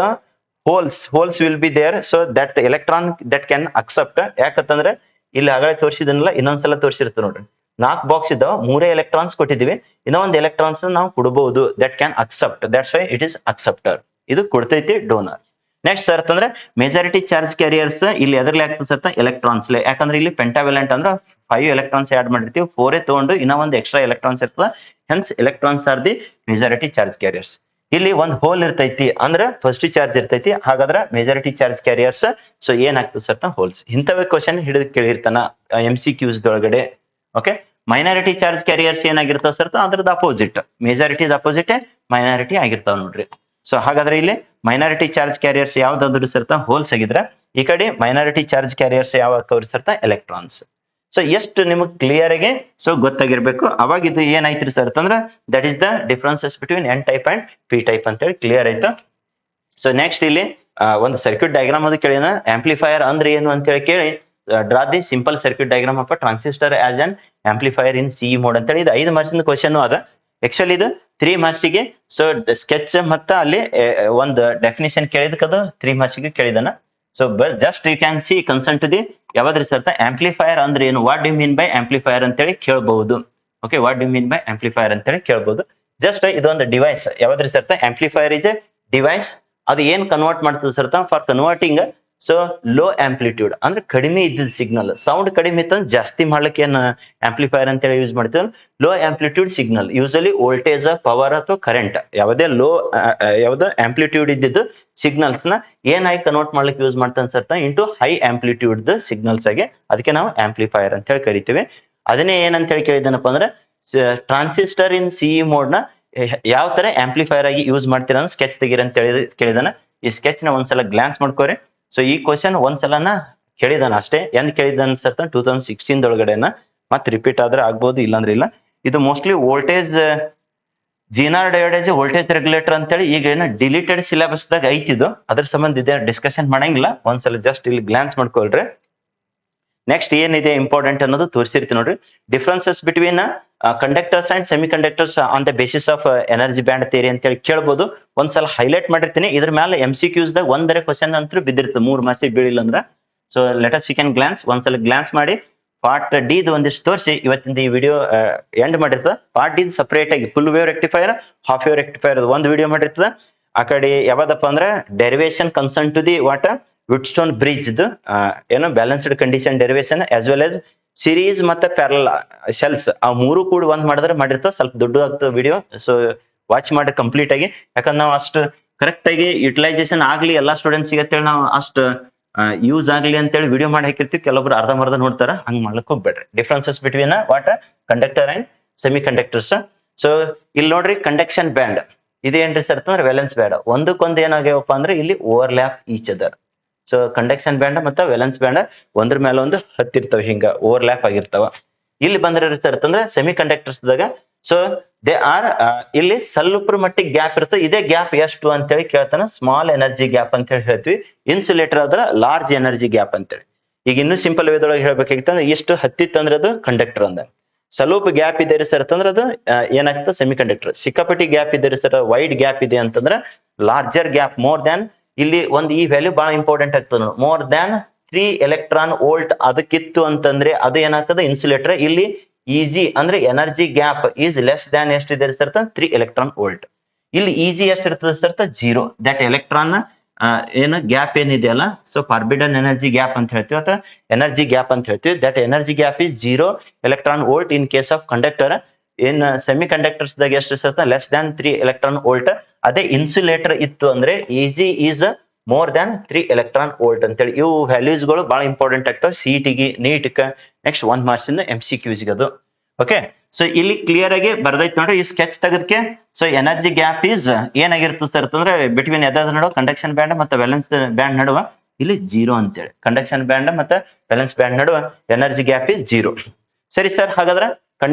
holes will be there. So that electron that can accept. ಯಾಕಂತಂದ್ರೆ ಇಲ್ಲಿ ಆಗಲೇ ತೋರಿಸಿದನಲ್ಲ ಇನ್ನೊಂದ್ಸಲ ತೋರಿಸಿರ್ತೀವಿ ನೋಡ್ರಿ. 4 ಬಾಕ್ಸ್ ಇದ್ದಾವ, 3 ಎಲೆಕ್ಟ್ರಾನ್ಸ್ ಕೊಟ್ಟಿದೀವಿ. ಇನ್ನೊಂದು ಎಲೆಕ್ಟ್ರಾನ್ಸ್ ನಾವು ಕೊಡಬಹುದು that can accept. That's why it is acceptor. ಇದು ಕೊಡ್ತೈತಿ ಡೋನರ್. ನೆಕ್ಸ್ಟ್ ಸರ್ ಅಂತಂದ್ರೆ ಮೆಜಾರಿಟಿ ಚಾರ್ಜ್ ಕ್ಯಾರಿಯರ್ಸ್ ಇಲ್ಲಿ ಎದರ್ಲಿ ಆಗ್ತದೆ ಸರ್ ಎಲೆಕ್ಟ್ರಾನ್ಸ್ಲೆ. ಯಾಕಂದ್ರೆ ಇಲ್ಲಿ ಪೆಂಟಾವೆಲೆಂಟ್ ಅಂದ್ರೆ 5 ಎಲೆಕ್ಟ್ರಾನ್ಸ್ ಆಡ್ ಮಾಡಿರ್ತೀವಿ, 4 ತಗೊಂಡು ಇನ್ನೂ ಒಂದು ಎಕ್ಸ್ಟ್ರಾ ಎಲೆಕ್ಟ್ರಾನ್ಸ್ ಇರ್ತದೆ. Hence electrons are the majority charge carriers. ಇಲ್ಲಿ ಒಂದು ಹೋಲ್ ಇರ್ತೈತಿ ಅಂದ್ರೆ ಪಾಸಿಟಿವ್ ಚಾರ್ಜ್ ಇರ್ತೈತಿ. ಹಾಗಾದ್ರೆ ಮೆಜಾರಿಟಿ ಚಾರ್ಜ್ ಕ್ಯಾರಿಯರ್ಸ್. ಸೊ ಏನಾಗ್ತದೆ ಸರ್ ಹೋಲ್ಸ್. ಇಂಥವೇ ಕ್ವಶನ್ ಹಿಡಿದು ಕೇಳಿರ್ತಾನ MCQs ದೊಳಗಡೆ. ಓಕೆ, ಮೈನಾರಿಟಿ ಚಾರ್ಜ್ ಕ್ಯಾರಿಯರ್ಸ್ ಏನಾಗಿರ್ತಾವ ಸರ್ ಅದ್ರದ್ದು ಅಪೋಸಿಟ್. ಮೆಜಾರಿಟಿ ಅಪೋಸಿಟ್ ಮೈನಾರಿಟಿ ಆಗಿರ್ತಾವ ನೋಡ್ರಿ. ಸೊ ಹಾಗಾದ್ರೆ ಇಲ್ಲಿ ಮೈನಾರಿಟಿ ಚಾರ್ಜ್ ಕ್ಯಾರಿಯರ್ಸ್ ಯಾವ್ದಾದ್ರು ಸರ್ ಹೋಲ್ಸ್ ಆಗಿದ್ರೆ, ಈ ಕಡೆ ಮೈನಾರಿಟಿ ಚಾರ್ಜ್ ಕ್ಯಾರಿಯರ್ಸ್ ಯಾವ ಸರ್ ಎಲೆಕ್ಟ್ರಾನ್ಸ್. ಸೊ ಎಷ್ಟು ನಿಮಗೆ ಕ್ಲಿಯರ್ ಆಗಿ ಸೊ ಗೊತ್ತಾಗಿರ್ಬೇಕು. ಅವಾಗ ಇದು ಏನಾಯ್ತ್ರಿ ಸರ್ ಅಂತಂದ್ರೆ that is the differences between N type and P type ಅಂತ ಹೇಳಿ ಕ್ಲಿಯರ್ ಆಯ್ತು. ಸೊ ನೆಕ್ಸ್ಟ್ ಇಲ್ಲಿ ಒಂದು ಸರ್ಕ್ಯೂಟ್ ಡಯಾಗ್ರಾಮ್ ಅದು ಕೇಳಿನ. ಆಂಪ್ಲಿಫೈಯರ್ ಅಂದ್ರೆ ಏನು ಅಂತ ಹೇಳಿ ಕೇಳಿ draw the simple circuit diagram of transistor as an amplifier in CE mode ಅಂತ ಹೇಳಿ. ಇದು 5 ಮಾರ್ಕ್ಸ್ ಕ್ವಶನ್ ಅದ. ಆಕ್ಚುಲಿ ಇದು 3 ಮಾರ್ಕ್ಸಿಗೆ ಸೊ ಸ್ಕೆಚ್ ಮತ್ತ ಅಲ್ಲಿ ಒಂದು ಡೆಫಿನೇಷನ್ ಕೇಳಿದಕ್ಕದು 3 ಮಾರ್ಕ್ಸಿಗೆ ಕೇಳಿದಾನ. So just you can see concern to the ಯಾವ್ದ್ರಿ ಸರ್ ಆಂಪ್ಲಿಫೈಯರ್ ಅಂದ್ರೆ ಏನು, what do mean by amplifier ಅಂತೇಳಿ ಕೇಳಬಹುದು. Okay, what do mean by amplifier ಅಂತೇಳಿ ಕೇಳಬಹುದು. ಜಸ್ಟ್ ಇದೊಂದು ಡಿವೈಸ್ ಯಾವ್ದ್ರಿ sir amplifier is a device. ಅದು ಏನ್ ಕನ್ವರ್ಟ್ ಮಾಡ್ತದೆ sir for converting so low amplitude ಅಂದ್ರೆ ಕಡಿಮೆ ಇದ್ದಿದ್ದ ಸಿಗ್ನಲ್, ಸೌಂಡ್ ಕಡಿಮೆ ಇತ್ತಂದ್ರೆ ಜಾಸ್ತಿ ಮಾಡ್ಲಿಕ್ಕೆ ಏನ್ ಆಂಪ್ಲಿಫೈಯರ್ ಅಂತೇಳಿ ಯೂಸ್ ಮಾಡ್ತೀವಿ. Low amplitude signal usually voltage power ಅಥವಾ ಕರೆಂಟ್ ಯಾವುದೇ ಲೋ ಯಾವ್ದು ಆಂಪ್ಲಿಟ್ಯೂಡ್ ಇದ್ದಿದ್ದು ಸಿಗ್ನಲ್ಸ್ ನ ಏನಾಗಿ ಕನ್ವರ್ಟ್ ಮಾಡ್ಲಿಕ್ಕೆ ಯೂಸ್ ಮಾಡ್ತಾನೆ sir into high amplitude signals ಆಗಿ, ಅದಕ್ಕೆ ನಾವು ಆಂಪ್ಲಿಫೈಯರ್ ಅಂತ ಹೇಳಿ ಕರಿತೀವಿ. ಅದನ್ನೇ ಏನಂತ ಹೇಳಿ ಕೇಳಿದನಪ್ಪ ಅಂದ್ರೆ ಟ್ರಾನ್ಸಿಸ್ಟರ್ ಇನ್ ಸಿಇ ಮೋಡ್ ನ ಯಾವ ತರ ಆಂಪ್ಲಿಫೈಯರ್ ಆಗಿ ಯೂಸ್ ಮಾಡ್ತೀರ ಅಂತ ಸ್ಕೆಚ್ ತೆಗೀರಿ ಅಂತ ಕೇಳಿದಾನ. ಈ ಸ್ಕೆಚ್ ನ ಒಂದ್ಸಲ ಗ್ಲಾನ್ಸ್ ಮಾಡ್ಕೋರಿ. ಸೊ ಈ ಕ್ವಶನ್ ಒಂದ್ಸಲನ ಕೇಳಿದಾನ ಅಷ್ಟೇ, ಎಂದ್ ಕೇಳಿದಾನ ಸರ್ 2016 ಒಳಗಡೆನ, ಮತ್ತೆ ರಿಪೀಟ್ ಆದ್ರೆ ಆಗ್ಬೋದು ಇಲ್ಲಾಂದ್ರೆ ಇಲ್ಲ. ಇದು ಮೋಸ್ಟ್ಲಿ ವೋಲ್ಟೇಜ್ ಜೀನಾರ್ ಡಯೋಡೇಜ್ ವೋಲ್ಟೇಜ್ ರೆಗ್ಯುಲೇಟರ್ ಅಂತೇಳಿ ಈಗ ಏನು ಡಿಲೀಟೆಡ್ ಸಿಲೆಬಸ್ ದಾಗ ಐತಿದ್ದು, ಅದ್ರ ಸಂಬಂಧ ಇದೆ ಡಿಸ್ಕಷನ್ ಮಾಡಂಗಿಲ್ಲ. ಒಂದ್ಸಲ ಜಸ್ಟ್ ಇಲ್ಲಿ ಗ್ಲಾನ್ಸ್ ಮಾಡ್ಕೊಳ್ರಿ. ನೆಕ್ಸ್ಟ್ ಏನಿದೆ ಇಂಪಾರ್ಟೆಂಟ್ ಅನ್ನೋದು ತೋರಿಸಿರ್ತೀನಿ ನೋಡ್ರಿ. Differences between conductors and semiconductors on the basis of energy band theory ಅಂತ ಹೇಳಿ ಕೇಳ್ಬೋದು. ಒಂದ್ಸಲ ಹೈಲೈಟ್ ಮಾಡಿರ್ತೀನಿ. ಇದ್ರ ಮೇಲೆ MCQs ದಾಗ ಒಂದರ ಕ್ವಶನ್ ಅಂತೂ ಬಿದ್ದಿರ್ತದೆ, 3 ಮಾರ್ಕ್ಸಿಗೆ ಬೀಳಿಲ್ಲ ಅಂದ್ರ. So let us you can glance, ಒಂದ್ಸಲ ಗ್ಲಾನ್ಸ್ ಮಾಡಿ ಪಾರ್ಟ್ ಡಿ ಒಂದಿಷ್ಟು ತೋರಿಸಿ ಇವತ್ತಿನ ಈ ವಿಡಿಯೋ ಎಂಡ್ ಮಾಡಿರ್ತದೆ. ಪಾರ್ಟ್ ಡಿ ಸಪರೇಟ್ ಆಗಿ full wave rectifier, half wave rectifier ಒಂದು ವಿಡಿಯೋ ಮಾಡಿರ್ತದೆ. ಆ ಕಡೆ ಯಾವ್ದಪ್ಪ ಅಂದ್ರೆ derivation concern to the what Wheatstone bridge ಏನು balanced condition derivation as well as series ಮತ್ತೆ ಪ್ಯಾರಲ್ ಸೆಲ್ಸ್, ಆ ಮೂರು ಕೂಡ ಒಂದ್ ಮಾಡಿದ್ರೆ ಮಾಡಿರ್ತದೆ. ಸ್ವಲ್ಪ ದೊಡ್ಡ ಆಗ್ತದೆ ವಿಡಿಯೋ, ಸೊ ವಾಚ್ ಮಾಡಿ ಕಂಪ್ಲೀಟ್ ಆಗಿ. ಯಾಕಂದ್ರೆ ನಾವು ಅಷ್ಟು ಕರೆಕ್ಟ್ ಆಗಿ ಯುಟಿಲೈಸೇಷನ್ ಆಗ್ಲಿ ಎಲ್ಲಾ ಸ್ಟೂಡೆಂಟ್ಸ್ ಅಂತೇಳಿ ನಾವು ಅಷ್ಟು ಯೂಸ್ ಆಗ್ಲಿ ಅಂತೇಳಿ ವಿಡಿಯೋ ಮಾಡಿ ಹಾಕಿರ್ತೀವಿ. ಕೆಲವೊಬ್ರು ಅರ್ಧಂಬರ್ಧ ನೋಡ್ತಾರ, ಹಂಗ್ ಮಾಡ್ಲಿಕ್ಕೆ ಹೋಗ್ಬೇಡ್ರಿ. Differences between what conductor and semiconductors. So ಇಲ್ಲಿ ನೋಡ್ರಿ ಕಂಡಕ್ಷನ್ ಬ್ಯಾಂಡ್ ಇದೇನ್ರಿ ಸರ್ ಅಂದ್ರೆ ವೇಲೆನ್ಸ್ ಬ್ಯಾಂಡ್. ಒಂದಕ್ಕೊಂದು ಏನಾಗ್ಯಾವಪ್ಪ ಅಂದ್ರೆ ಇಲ್ಲಿ overlap each other. So conduction band ಮತ್ತೆ ವೇಲೆನ್ಸ್ ಬ್ಯಾಂಡ್ ಒಂದ್ರ ಮೇಲೆ ಒಂದು ಹತ್ತಿರ್ತಾವ, ಹಿಂಗ ಓವರ್ಲ್ಯಾಪ್ ಆಗಿರ್ತಾವ. ಇಲ್ಲಿ ಬಂದ್ರೆ ಸರ್ ಅಂದ್ರೆ ಸೆಮಿ ಕಂಡಕ್ಟರ್ಸ್ ದಾಗ ಸೊ ದೇ ಆರ್ ಇಲ್ಲಿ ಸ್ವಲ್ಪರ ಮಟ್ಟಿಗೆ ಗ್ಯಾಪ್ ಇರ್ತದೆ. ಇದೇ ಗ್ಯಾಪ್ ಎಷ್ಟು ಅಂತೇಳಿ ಕೇಳ್ತಾನ, ಸ್ಮಾಲ್ ಎನರ್ಜಿ ಗ್ಯಾಪ್ ಅಂತ ಹೇಳಿ ಹೇಳ್ತೀವಿ. ಇನ್ಸುಲೇಟರ್ ಆದ್ರ ಲಾರ್ಜ್ ಎನರ್ಜಿ ಗ್ಯಾಪ್ ಅಂತೇಳಿ. ಈಗ ಇನ್ನೂ ಸಿಂಪಲ್ ವೇದೊಳಗೆ ಹೇಳ್ಬೇಕಾಗಿತ್ತಂದ್ರೆ ಇಷ್ಟು ಹತ್ತಿತ್ತಂದ್ರೆ ಅದು ಕಂಡಕ್ಟರ್ ಅಂದ. ಸ್ವಲ್ಪ ಗ್ಯಾಪ್ ಇದೆ ರೀ ಸರ್ ಅಂತಂದ್ರೆ ಅದು ಏನಾಗ್ತದೆ ಸೆಮಿ ಕಂಡಕ್ಟರ್. ಸಿಕ್ಕಾಪಟ್ಟಿ ಗ್ಯಾಪ್ ಇದೆ ರೀ ಸರ್, ವೈಡ್ ಗ್ಯಾಪ್ ಇದೆ ಅಂತಂದ್ರೆ ಲಾರ್ಜರ್ ಗ್ಯಾಪ್, ಮೋರ್ ದ್ಯಾನ್ ಇಲ್ಲಿ ಒಂದು ಈ ವ್ಯಾಲ್ಯೂ ಬಹಳ ಇಂಪಾರ್ಟೆಂಟ್ ಆಗ್ತದೆ. ಮೋರ್ ದ್ಯಾನ್ 3 ಎಲೆಕ್ಟ್ರಾನ್ ವೋಲ್ಟ್ ಅದಕ್ಕಿತ್ತು ಅಂತಂದ್ರೆ ಅದು ಏನಾಗ್ತದೆ ಇನ್ಸುಲೇಟರ್. ಇಲ್ಲಿ ಈಜಿ ಅಂದ್ರೆ energy gap is less than ಎಷ್ಟಿದೆ ಸರ್ 3 ಎಲೆಕ್ಟ್ರಾನ್ ವೋಲ್ಟ್. ಇಲ್ಲಿ ಈಜಿ ಎಷ್ಟಿರ್ತದೆ ಸರ್ 0. ದಟ್ ಎಲೆಕ್ಟ್ರಾನ್ ಏನು ಗ್ಯಾಪ್ ಏನಿದೆಯಲ್ಲ, ಸೊ ಫಾರ್ಬಿಡನ್ ಎನರ್ಜಿ ಗ್ಯಾಪ್ ಅಂತ ಹೇಳ್ತೀವಿ ಅಥವಾ ಎನರ್ಜಿ ಗ್ಯಾಪ್ ಅಂತ ಹೇಳ್ತೀವಿ. That energy gap is 0 electron volt in case of conductor. In semi conductors ದಾಗ ಎಷ್ಟು sir less than 3 electron volt. ಅದೇ ಇನ್ಸುಲೇಟರ್ ಇತ್ತು ಅಂದ್ರೆ E g is more than 3 electron volt ಅಂತೇಳಿ. ಇವು ವ್ಯಾಲ್ಯೂಸ್ ಗಳು ಬಹಳ ಇಂಪಾರ್ಟೆಂಟ್ ಆಗ್ತಾವೆ ಸಿಇಟಿಗೆ, ನೀಟ್ಕ, ನೆಕ್ಸ್ಟ್ 1 ಮಾರ್ಕ್ಸ್ ಇಂದ MCQs ಅದು. ಓಕೆ, ಸೊ ಇಲ್ಲಿ ಕ್ಲಿಯರ್ ಆಗಿ ಬರ್ದೈತಿ ನೋಡ್ರಿ ಈ ಸ್ಕೆಚ್ ತೆಗೆದಕ್ಕೆ. ಸೊ ಎನರ್ಜಿ ಗ್ಯಾಪ್ ಈಸ್ ಏನಾಗಿರ್ತದೆ ಸರ್ ಅಂತಂದ್ರೆ ಬಿಟ್ವೀನ್ ಎದಾದ ನಡುವ ಕಂಡಕ್ಷನ್ ಬ್ಯಾಂಡ್ ಮತ್ತೆ ವೇಲೆನ್ಸ್ ಬ್ಯಾಂಡ್ ನಡುವ ಇಲ್ಲಿ 0 ಅಂತೇಳಿ. ಕಂಡಕ್ಷನ್ ಬ್ಯಾಂಡ್ ಮತ್ತೆ ವೇಲೆನ್ಸ್ ಬ್ಯಾಂಡ್ ನಡುವ ಎನರ್ಜಿ ಗ್ಯಾಪ್ ಈಸ್ 0. ಸರಿ ಸರ್, ಹಾಗಾದ್ರೆ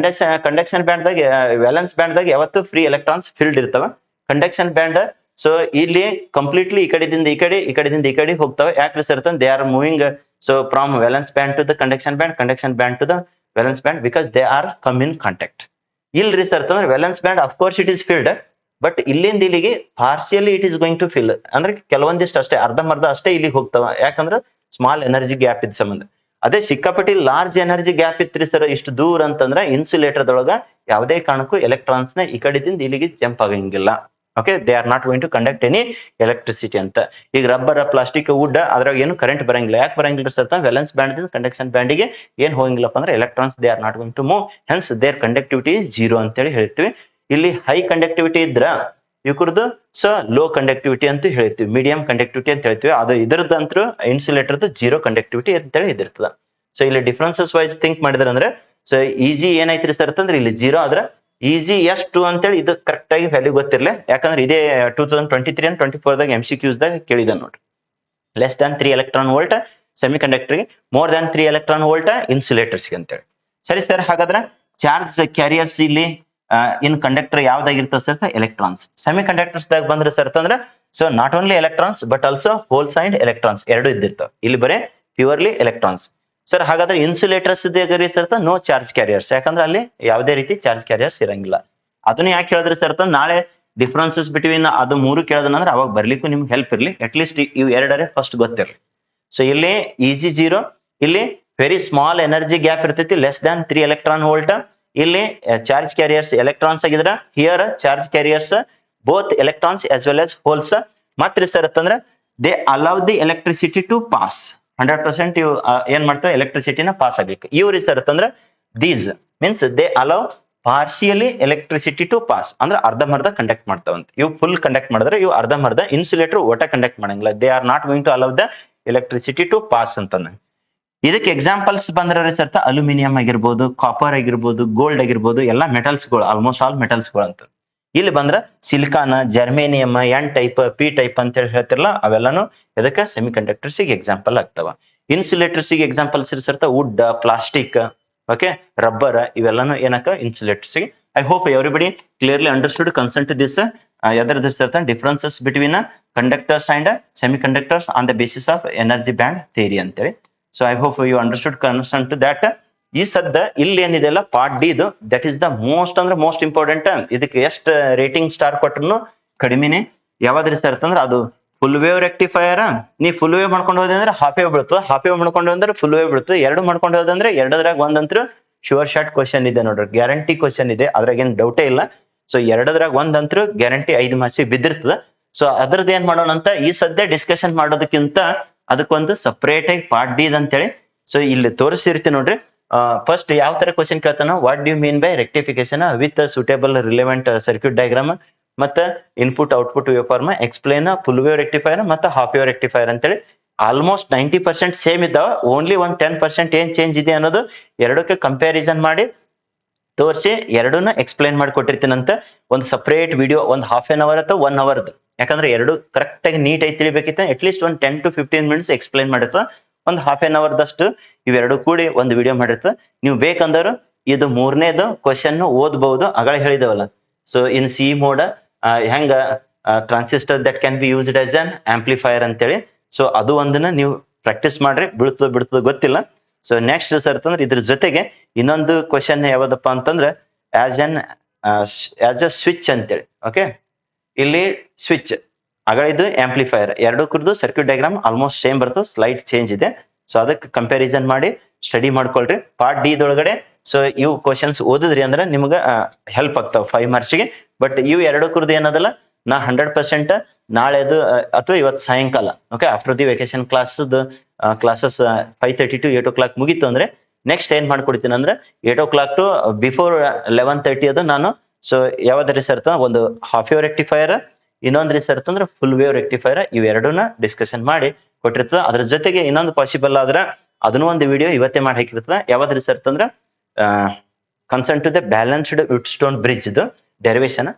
ಕಂಡಕ್ಷನ್ ಬ್ಯಾಂಡ್ ದಾಗ ವೇಲೆನ್ಸ್ ಬ್ಯಾಂಡ್ ದಾಗ ಯಾವತ್ತು ಫ್ರೀ ಎಲೆಕ್ಟ್ರಾನ್ಸ್ ಫಿಲ್ಡ್ ಇರ್ತಾವ. ಕಂಡಕ್ಷನ್ ಬ್ಯಾಂಡ್ ಸೊ ಇಲ್ಲಿ ಕಂಪ್ಲೀಟ್ಲಿ ಈ ಕಡೆದಿಂದ ಈ ಕಡೆ, ಈ ಕಡೆದಿಂದ ಈ ಕಡೆ ಹೋಗ್ತವೆ. ಯಾಕ್ರಿ sir they are moving so from valence band to the conduction band to the valence band because they are come in contact. ಇಲ್ರಿ ಸರ್ ಅಂದ್ರೆ valence band of course it is filled, but ಇಲ್ಲಿಂದ ಇಲ್ಲಿಗೆ partially it is going to fill ಅಂದ್ರೆ ಕೆಲವೊಂದಿಷ್ಟು ಅಷ್ಟೇ, ಅರ್ಧಂಬರ್ಧ ಅಷ್ಟೇ ಇಲ್ಲಿಗೆ ಹೋಗ್ತಾವ. ಯಾಕಂದ್ರೆ ಸ್ಮಾಲ್ ಎನರ್ಜಿ ಗ್ಯಾಪ್ ಇದ್ ಸಂಬಂಧ. ಅದೇ ಸಿಕ್ಕಾಪಟ್ಟಿ ಲಾರ್ಜ್ ಎನರ್ಜಿ ಗ್ಯಾಪ್ ಇತ್ರಿ ಸರ್ ಇಷ್ಟು ದೂರ ಅಂತಂದ್ರೆ ಇನ್ಸುಲೇಟರ್ದೊಳಗ ಯಾವುದೇ ಕಾರಣಕ್ಕೂ ಎಲೆಕ್ಟ್ರಾನ್ಸ್ ನ ಈ ಕಡೆದಿಂದ ಇಲ್ಲಿಗೆ ಜಂಪ್ ಆಗಂಗಿಲ್ಲ. Okay, they are not going to conduct any electricity ಅಂತ. ಈಗ ರಬ್ಬರ್, ಪ್ಲಾಸ್ಟಿಕ್, ವುಡ್ ಅದ್ರಾಗ ಏನು ಕರೆಂಟ್ ಬರಂಗಿಲ್ಲ. ಯಾಕೆ ಬರಂಗಿಲ್ಲ ಸರ್ ವೇಲೆನ್ಸ್ ಬ್ಯಾಂಡ್ ದಿಂದ ಕಂಡಕ್ಷನ್ ಬ್ಯಾಂಡಿಗೆ ಏನ್ ಹೋಗಂಗಿಲ್ಲಪ್ಪ ಅಂದ್ರೆ electrons they are not going to move, hence there conductivity is 0 ಅಂತೇಳಿ ಹೇಳ್ತೀವಿ. ಇಲ್ಲಿ ಹೈ ಕಂಡಕ್ಟಿವಿಟಿ ಇದ್ರ ಇವ್ರದ್ದು ಸೊ ಲೋ ಕಂಡಕ್ಟಿವಿಟಿ ಅಂತ ಹೇಳ್ತೀವಿ, ಮೀಡಿಯಂ ಕಂಡಕ್ಟಿವಿಟಿ ಅಂತ ಹೇಳ್ತೀವಿ. ಅದು ಇದ್ರದಂತೂ ಇನ್ಸುಲೇಟರ್ದು 0 ಕಂಡಕ್ಟಿವಿಟಿ ಅಂತೇಳಿ ಇದಿರ್ತದ. ಸೊ ಇಲ್ಲಿ ಡಿಫ್ರೆನ್ಸಸ್ ವೈಸ್ ಥಿಂಕ್ ಮಾಡಿದ್ರ ಅಂದ್ರೆ ಸೊ ಈಜಿ ಏನೈತ್ರಿ ಸರ್ ಅಂತಂದ್ರೆ ಇಲ್ಲಿ 0 ಆದ್ರ ಈಜಿ ಎಷ್ಟು ಅಂತೇಳಿ ಇದು ಕರೆಕ್ಟ್ ಆಗಿ ವ್ಯಾಲ್ಯೂ ಗೊತ್ತಿರ್ಲಿ. ಯಾಕಂದ್ರೆ ಇದೇ 2023 and 24 ದಾಗ MCQs ದಾಗ ಕೇಳಿದ ನೋಡ್ರಿ. Less than 3 electron volt semi ಕಂಡಕ್ಟರ್ಗೆ, ಮೋರ್ ದ್ಯಾನ್ 3 ಎಲೆಕ್ಟ್ರಾನ್ ವೋಲ್ಟ್ ಇನ್ಸುಲೇಟರ್ಸ್ಗೆ ಅಂತೇಳಿ. ಸರಿ ಸರ್, ಹಾಗಾದ್ರೆ ಚಾರ್ಜ್ ಕ್ಯಾರಿಯರ್ಸ್ ಇಲ್ಲಿ ಇನ್ ಕಂಡಕ್ಟರ್ ಯಾವ್ದಾಗಿರ್ತದೆ ಸರ್ ಎಲೆಕ್ಟ್ರಾನ್ಸ್. ಸೆಮಿ ಕಂಡಕ್ಟರ್ಸ್ ದಾಗ ಬಂದ್ರೆ ಸರ್ ಅಂದ್ರೆ so not only electrons but also holes and electrons ಎರಡು ಇದ್ದಿರ್ತಾವ. ಇಲ್ಲಿ ಬರೀ ಪ್ಯೂರ್ಲಿ ಎಲೆಕ್ಟ್ರಾನ್ಸ್. ಸರ್ ಹಾಗಾದ್ರೆ insulators sir no charge carriers, ಯಾಕಂದ್ರೆ ಅಲ್ಲಿ ಯಾವುದೇ ರೀತಿ ಚಾರ್ಜ್ ಕ್ಯಾರಿಯರ್ಸ್ ಇರಂಗಿಲ್ಲ. ಅದನ್ನ ಯಾಕೆ ಹೇಳಿದ್ರಿ ಸರ್ ಅಂತ ನಾಳೆ ಡಿಫ್ರೆನ್ಸಸ್ ಬಿಟ್ವೀನ್ ಅದು ಮೂರು ಕೇಳೋದನ್ನ ಅವಾಗ ಬರ್ಲಿಕ್ಕೂ ನಿಮ್ಗೆ ಹೆಲ್ಪ್ ಇರ್ಲಿ, ಅಟ್ ಲೀಸ್ಟ್ ಇವು ಎರಡರೇ ಫಸ್ಟ್ ಗೊತ್ತಿರ್ಲಿ. ಸೊ ಇಲ್ಲಿ ಈಸಿ ಜೀರೋ, ಇಲ್ಲಿ ವೆರಿ ಸ್ಮಾಲ್ ಎನರ್ಜಿ ಗ್ಯಾಪ್ ಇರ್ತೈತಿ, ಲೆಸ್ ದ್ಯಾನ್ 3 ಎಲೆಕ್ಟ್ರಾನ್ ವೋಲ್ಟ್. ಇಲ್ಲಿ ಚಾರ್ಜ್ ಕ್ಯಾರಿಯರ್ಸ್ ಎಲೆಕ್ಟ್ರಾನ್ಸ್ ಆಗಿದ್ರ, here charge carriers both electrons as well as holes. ಮತ್ರಿ ಸರ್ ಅಂತಂದ್ರೆ they allow the electricity to pass, 100% ಇವು ಏನ್ ಮಾಡ್ತಾವೆ ಎಲೆಕ್ಟ್ರಿಸಿಟಿನ ಪಾಸ್ ಆಗ್ಲಿಕ್ಕೆ. ಇವ್ರಿ ಸರ್ ಅಂತಂದ್ರೆ these means they allow partially electricity to pass, ಅಂದ್ರೆ ಅರ್ಧಂಬರ್ಧ ಕಂಡಕ್ಟ್ ಮಾಡ್ತಾವಂತ. ಇವು ಫುಲ್ ಕಂಡಕ್ಟ್ ಮಾಡಿದ್ರೆ ಇವು ಅರ್ಧಂಬರ್ಧ. ಇನ್ಸುಲೇಟರ್ ಒಟ್ಟ ಕಂಡಕ್ಟ್ ಮಾಡಂಗಿಲ್ಲ, they are not going to allow the electricity to pass ಅಂತಂದ. ಇದಕ್ಕೆ ಎಕ್ಸಾಂಪಲ್ಸ್ ಬಂದ್ರೆ ಸರ್ತ ಅಲ್ಯೂಮಿನಿಯಂ ಆಗಿರ್ಬೋದು, ಕಾಪರ್ ಆಗಿರ್ಬೋದು, ಗೋಲ್ಡ್ ಆಗಿರ್ಬೋದು, ಎಲ್ಲಾ ಮೆಟಲ್ಸ್ಗಳು, ಆಲ್ಮೋಸ್ಟ್ ಆಲ್ ಮೆಟಲ್ಸ್ಗಳು ಅಂತ. ಇಲ್ಲಿ ಬಂದ್ರ silicon, germanium, N type, P type ಅಂತ ಹೇಳಿ ಹೇಳ್ತಿರಲ್ಲ, ಅವೆಲ್ಲಾನು ಇದಕ್ಕೆ ಸೆಮಿ ಕಂಡಕ್ಟರ್ಸ್ ಎಕ್ಸಾಂಪಲ್ ಆಗ್ತಾವ. ಇನ್ಸುಲೇಟರ್ಸ್ ಎಕ್ಸಾಂಪಲ್ಸ್ ಸರ್ತ ವುಡ್, ಪ್ಲಾಸ್ಟಿಕ್, ಓಕೆ, ರಬ್ಬರ್, ಇವೆಲ್ಲಾನು ಏನಕ್ಕ insulators. I hope everybody clearly understood concern to this ಎದರ್ ಸರ್ತ differences between conductors and semiconductors on the basis of energy band theory ಅಂತೇಳಿ. So I hope you understood concern to that. ಈ ಸದ್ದ ಇಲ್ಲಿ ಏನಿದೆಲ್ಲ part D ಇದು, that is the most ಅಂದ್ರೆ most important. ಇದಕ್ಕೆ ಎಷ್ಟು ರೇಟಿಂಗ್ ಸ್ಟಾರ್ ಕೊಟ್ರು ಕಡಿಮೆನೆ. ಯಾವ್ದ್ರಿ ಸರ್ ಅಂತಂದ್ರೆ ಅದು ಫುಲ್ ವೇವ್ ರೆಕ್ಟಿಫೈಯರ್. ನೀ ಫುಲ್ ವೇವ್ ಮಾಡ್ಕೊಂಡು ಹೋದೆ ಅಂದ್ರೆ ಹಾಫ್ ವೇವ್ ಬೀಳ್ತದೆ, ಹಾಫ್ ವೇವ್ ಮಾಡ್ಕೊಂಡು ಹೋದ್ರೆ ಫುಲ್ ವೇವ್ ಬೀಳ್ತದೆ. ಎರಡು ಮಾಡ್ಕೊಂಡು ಹೋದಂದ್ರೆ ಎರಡದ್ರಾಗ ಒಂದಂತೂ ಶುವರ್ ಶಾರ್ಟ್ ಕ್ವಶನ್ ಇದೆ ನೋಡ್ರಿ, ಗ್ಯಾರಂಟಿ ಕ್ವಶನ್ ಇದೆ, ಅದ್ರಾಗ ಏನ್ ಡೌಟೇ ಇಲ್ಲ. ಸೊ ಎರಡದ್ರಾಗ ಒಂದಂತೂ ಗ್ಯಾರಂಟಿ 5 ಮಾರ್ಕ್ಸ್ ಬಿದ್ದಿರ್ತದ. ಸೊ ಅದ್ರದ್ದು ಏನ್ ಮಾಡೋಣ ಅಂತ ಈ ಸದ್ಯ ಡಿಸ್ಕಷನ್ ಮಾಡೋದಕ್ಕಿಂತ ಅದಕ್ಕೊಂದು ಸಪರೇಟ್ ಆಗಿ ಪಾರ್ಟ್ ಡಿ ಅಂತೇಳಿ ಸೊ ಇಲ್ಲಿ ತೋರಿಸಿರ್ತೀನಿ ನೋಡ್ರಿ. ಫಸ್ಟ್ ಯಾವ ತರ ಕ್ವಶನ್ ಕೇಳ್ತಾನ, what do you mean by rectification with suitable relevant circuit diagram ಮತ್ತೆ input output wave form, explain full wave rectifier ಮತ್ತೆ ಹಾಫ್ ವೇವ್ ರೆಕ್ಟಿಫೈರ್ ಅಂತೇಳಿ. ಆಲ್ಮೋಸ್ಟ್ 90% ಸೇಮ್ ಇದ್ದಾವ, ಓನ್ಲಿ ಒಂದು 10% ಏನ್ ಚೇಂಜ್ ಇದೆ ಅನ್ನೋದು ಎರಡಕ್ಕೆ ಕಂಪ್ಯಾರಿಸನ್ ಮಾಡಿ ತೋರಿಸಿ ಎರಡನ್ನ ಎಕ್ಸ್ಪ್ಲೈನ್ ಮಾಡಿ ಕೊಟ್ಟಿರ್ತೀನಂತ. ಒಂದು ಸಪರೇಟ್ ವಿಡಿಯೋ ಒಂದು ಹಾಫ್ ಆನ್ ಅವರ್ ಅಥವಾ 1 ಅವರ್, ಯಾಕಂದ್ರೆ ಎರಡು ಕರೆಕ್ಟ್ ಆಗಿ ನೀಟ್ ಆಗಿ ತಿಳಿಬೇಕಿತ್ತು. ಅಟ್ ಲೀಸ್ಟ್ ಒಂದು 10 to 15 ಮಿನಿಟ್ಸ್ ಎಕ್ಸ್ಪ್ಲೈನ್ ಮಾಡಿರ್ತದೆ. ಒಂದು ಹಾಫ್ ಆನ್ ಅವರ್ ದಷ್ಟು ಇವೆರಡು ಕೂಡಿ ಒಂದು ವಿಡಿಯೋ ಮಾಡಿರ್ತದೆ. ನೀವು ಬೇಕಂದ್ರೆ ಇದು ಮೂರನೇದು ಕ್ವಶನ್ ಓದಬಹುದು, ಅಗಳ ಹೇಳಿದವಲ್ಲ. ಸೊ ಇನ್ ಸಿ ಮೋಡ್ ಹೆಂಗ transistor that can be used as an amplifier ಅಂತೇಳಿ. ಸೊ ಅದು ಒಂದನ್ನ ನೀವು ಪ್ರಾಕ್ಟೀಸ್ ಮಾಡ್ರಿ, ಬಿಡ್ತದ ಗೊತ್ತಿಲ್ಲ. ಸೊ ನೆಕ್ಸ್ಟ್ ಸರ್ ಅಂತಂದ್ರೆ ಇದ್ರ ಜೊತೆಗೆ ಇನ್ನೊಂದು ಕ್ವಶನ್ ಯಾವ್ದಪ್ಪ ಅಂತಂದ್ರೆ ಆಸ್ ಅ ಸ್ವಿಚ್ ಅಂತೇಳಿ. ಓಕೆ, ಇಲ್ಲಿ ಸ್ವಿಚ್ ಇದು ಆಂಪ್ಲಿಫೈಯರ್ ಎರಡು ಕುರಿದು ಸರ್ಕ್ಯೂಟ್ ಡಯಾಗ್ರಾಮ್ ಆಲ್ಮೋಸ್ಟ್ ಸೇಮ್ ಬರ್ತದೆ, ಸ್ಲೈಟ್ ಚೇಂಜ್ ಇದೆ. ಸೊ ಅದಕ್ಕೆ ಕಂಪ್ಯಾರಿಸನ್ ಮಾಡಿ ಸ್ಟಡಿ ಮಾಡ್ಕೊಳ್ರಿ ಪಾರ್ಟ್ ಡಿ ದೊಳಗಡೆ. ಸೊ ಇವು ಕ್ವಶನ್ಸ್ ಓದಿದ್ರಿ ಅಂದ್ರೆ ನಿಮ್ಗೆ ಹೆಲ್ಪ್ ಆಗ್ತಾವ 5 ಮಾರ್ಕ್ಸ್ಗೆ. ಬಟ್ ಇವು ಎರಡು ಕುರಿದು ಏನದಲ್ಲ, ನಾ 100% ನಾಳೆದು ಅಥವಾ ಇವತ್ತು ಸಾಯಂಕಾಲ, okay, after the vacation classes 5:30 to 8 o'clock ಮುಗೀತು ಅಂದ್ರೆ ನೆಕ್ಸ್ಟ್ ಏನ್ ಮಾಡ್ಕೊಡ್ತೀನಿ ಅಂದ್ರೆ 8 o'clock to ಬಿಫೋರ್ 11:30 ಅದು ನಾನು ಸೊ ಯಾವ್ದು ರಿಸರ್ಟ್ ಒಂದು ಹಾಫ್ ವೇವ್ ರೆಕ್ಟಿಫೈಯರ್, ಇನ್ನೊಂದು ರಿಸರ್ಟ್ ಅಂದ್ರೆ ಫುಲ್ ವೇವ್ ರೆಕ್ಟಿಫೈಯರ್, ಇವೆರಡನ್ನ ಡಿಸ್ಕಷನ್ ಮಾಡಿ ಕೊಟ್ಟಿರ್ತದೆ. ಅದ್ರ ಜೊತೆಗೆ ಇನ್ನೊಂದು ಪಾಸಿಬಲ್ ಆದ್ರೆ ಅದನ್ನು ಒಂದು ವಿಡಿಯೋ ಇವತ್ತೇ ಮಾಡಿ ಹಾಕಿರ್ತದೆ. ಯಾವ್ದು ರಿಸರ್ಟ್ ಅಂದ್ರೆ concern to the balanced Wheatstone bridge derivation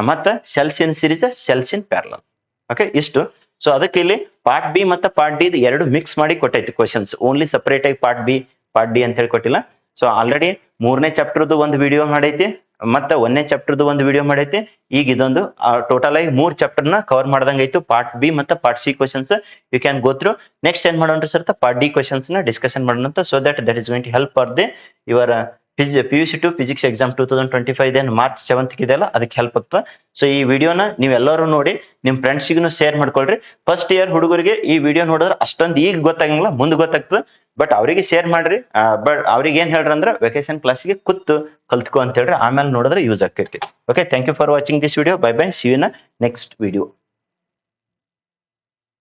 ಮತ್ತೆ cells in series, cells in parallel. Okay, ಇಷ್ಟು. ಸೊ ಅದಕ್ಕೆ ಇಲ್ಲಿ ಪಾರ್ಟ್ ಬಿ ಮತ್ತೆ ಪಾರ್ಟ್ ಡಿ ಎರಡು ಮಿಕ್ಸ್ ಮಾಡಿ ಕೊಟ್ಟೈತಿ ಕ್ವಶನ್ಸ್, ಓನ್ಲಿ ಸಪರೇಟ್ ಆಗಿ ಪಾರ್ಟ್ ಬಿ ಪಾರ್ಟ್ ಡಿ ಅಂತ ಹೇಳಿ ಕೊಟ್ಟಿಲ್ಲ. ಸೊ ಆಲ್ರೆಡಿ 3ನೇ ಚಾಪ್ಟರ್ದು ಒಂದು ವಿಡಿಯೋ ಮಾಡೈತಿ, ಮತ್ತೆ 1ನೇ ಚಾಪ್ಟರ್ದು ಒಂದು ವಿಡಿಯೋ ಮಾಡೈತಿ. ಈಗ ಇದೊಂದು ಟೋಟಲ್ ಆಗಿ 3 ಚಾಪ್ಟರ್ನ ಕವರ್ ಮಾಡ್ದಂಗಾಯ್ತು, ಪಾರ್ಟ್ ಬಿ ಮತ್ತೆ part C questions. You can go through. Next ಏನ್ ಮಾಡೋಣ ಸರ್, ಪಾರ್ಟ್ ಡಿ ಕ್ವಶನ್ಸ್ ನ ಡಿಸ್ಕಷನ್ ಮಾಡೋಣ ಅಂತ. So that is going to help for the your PUC 2 physics exam 2025 ಏನು ಮಾರ್ಚ್ 7th ಇದೆಯಲ್ಲ, ಅದಕ್ಕೆ ಹೆಲ್ಪ್ ಆಗ್ತದೆ. ಸೊ ಈ ವಿಡಿಯೋನ ನೀವೆಲ್ಲರೂ ನೋಡಿ ನಿಮ್ ಫ್ರೆಂಡ್ಸ್ಗೂ ಶೇರ್ ಮಾಡ್ಕೊಳ್ರಿ. ಫಸ್ಟ್ ಇಯರ್ ಹುಡುಗರಿಗೆ ಈ ವಿಡಿಯೋ ನೋಡಿದ್ರೆ ಅಷ್ಟೊಂದು ಈಗ ಗೊತ್ತಾಗಂಗಿಲ್ಲ, ಮುಂದೆ ಗೊತ್ತಾಗ್ತದೆ. ಬಟ್ ಅವರಿಗೆ ಶೇರ್ ಮಾಡ್ರಿ. ಬಟ್ ಅವ್ರಿಗೆ ಏನ್ ಹೇಳ್ರಿ ಅಂದ್ರೆ ವೆಕೇಶನ್ ಕ್ಲಾಸ್ಗೆ ಕೂತು ಕಲ್ತ್ಕೊ ಅಂತ ಹೇಳ್ರಿ, ಆಮೇಲೆ ನೋಡಿದ್ರೆ ಯೂಸ್ ಆಗ್ತೈತಿ. Okay, thank you for watching this video. Bye bye, see you in next video.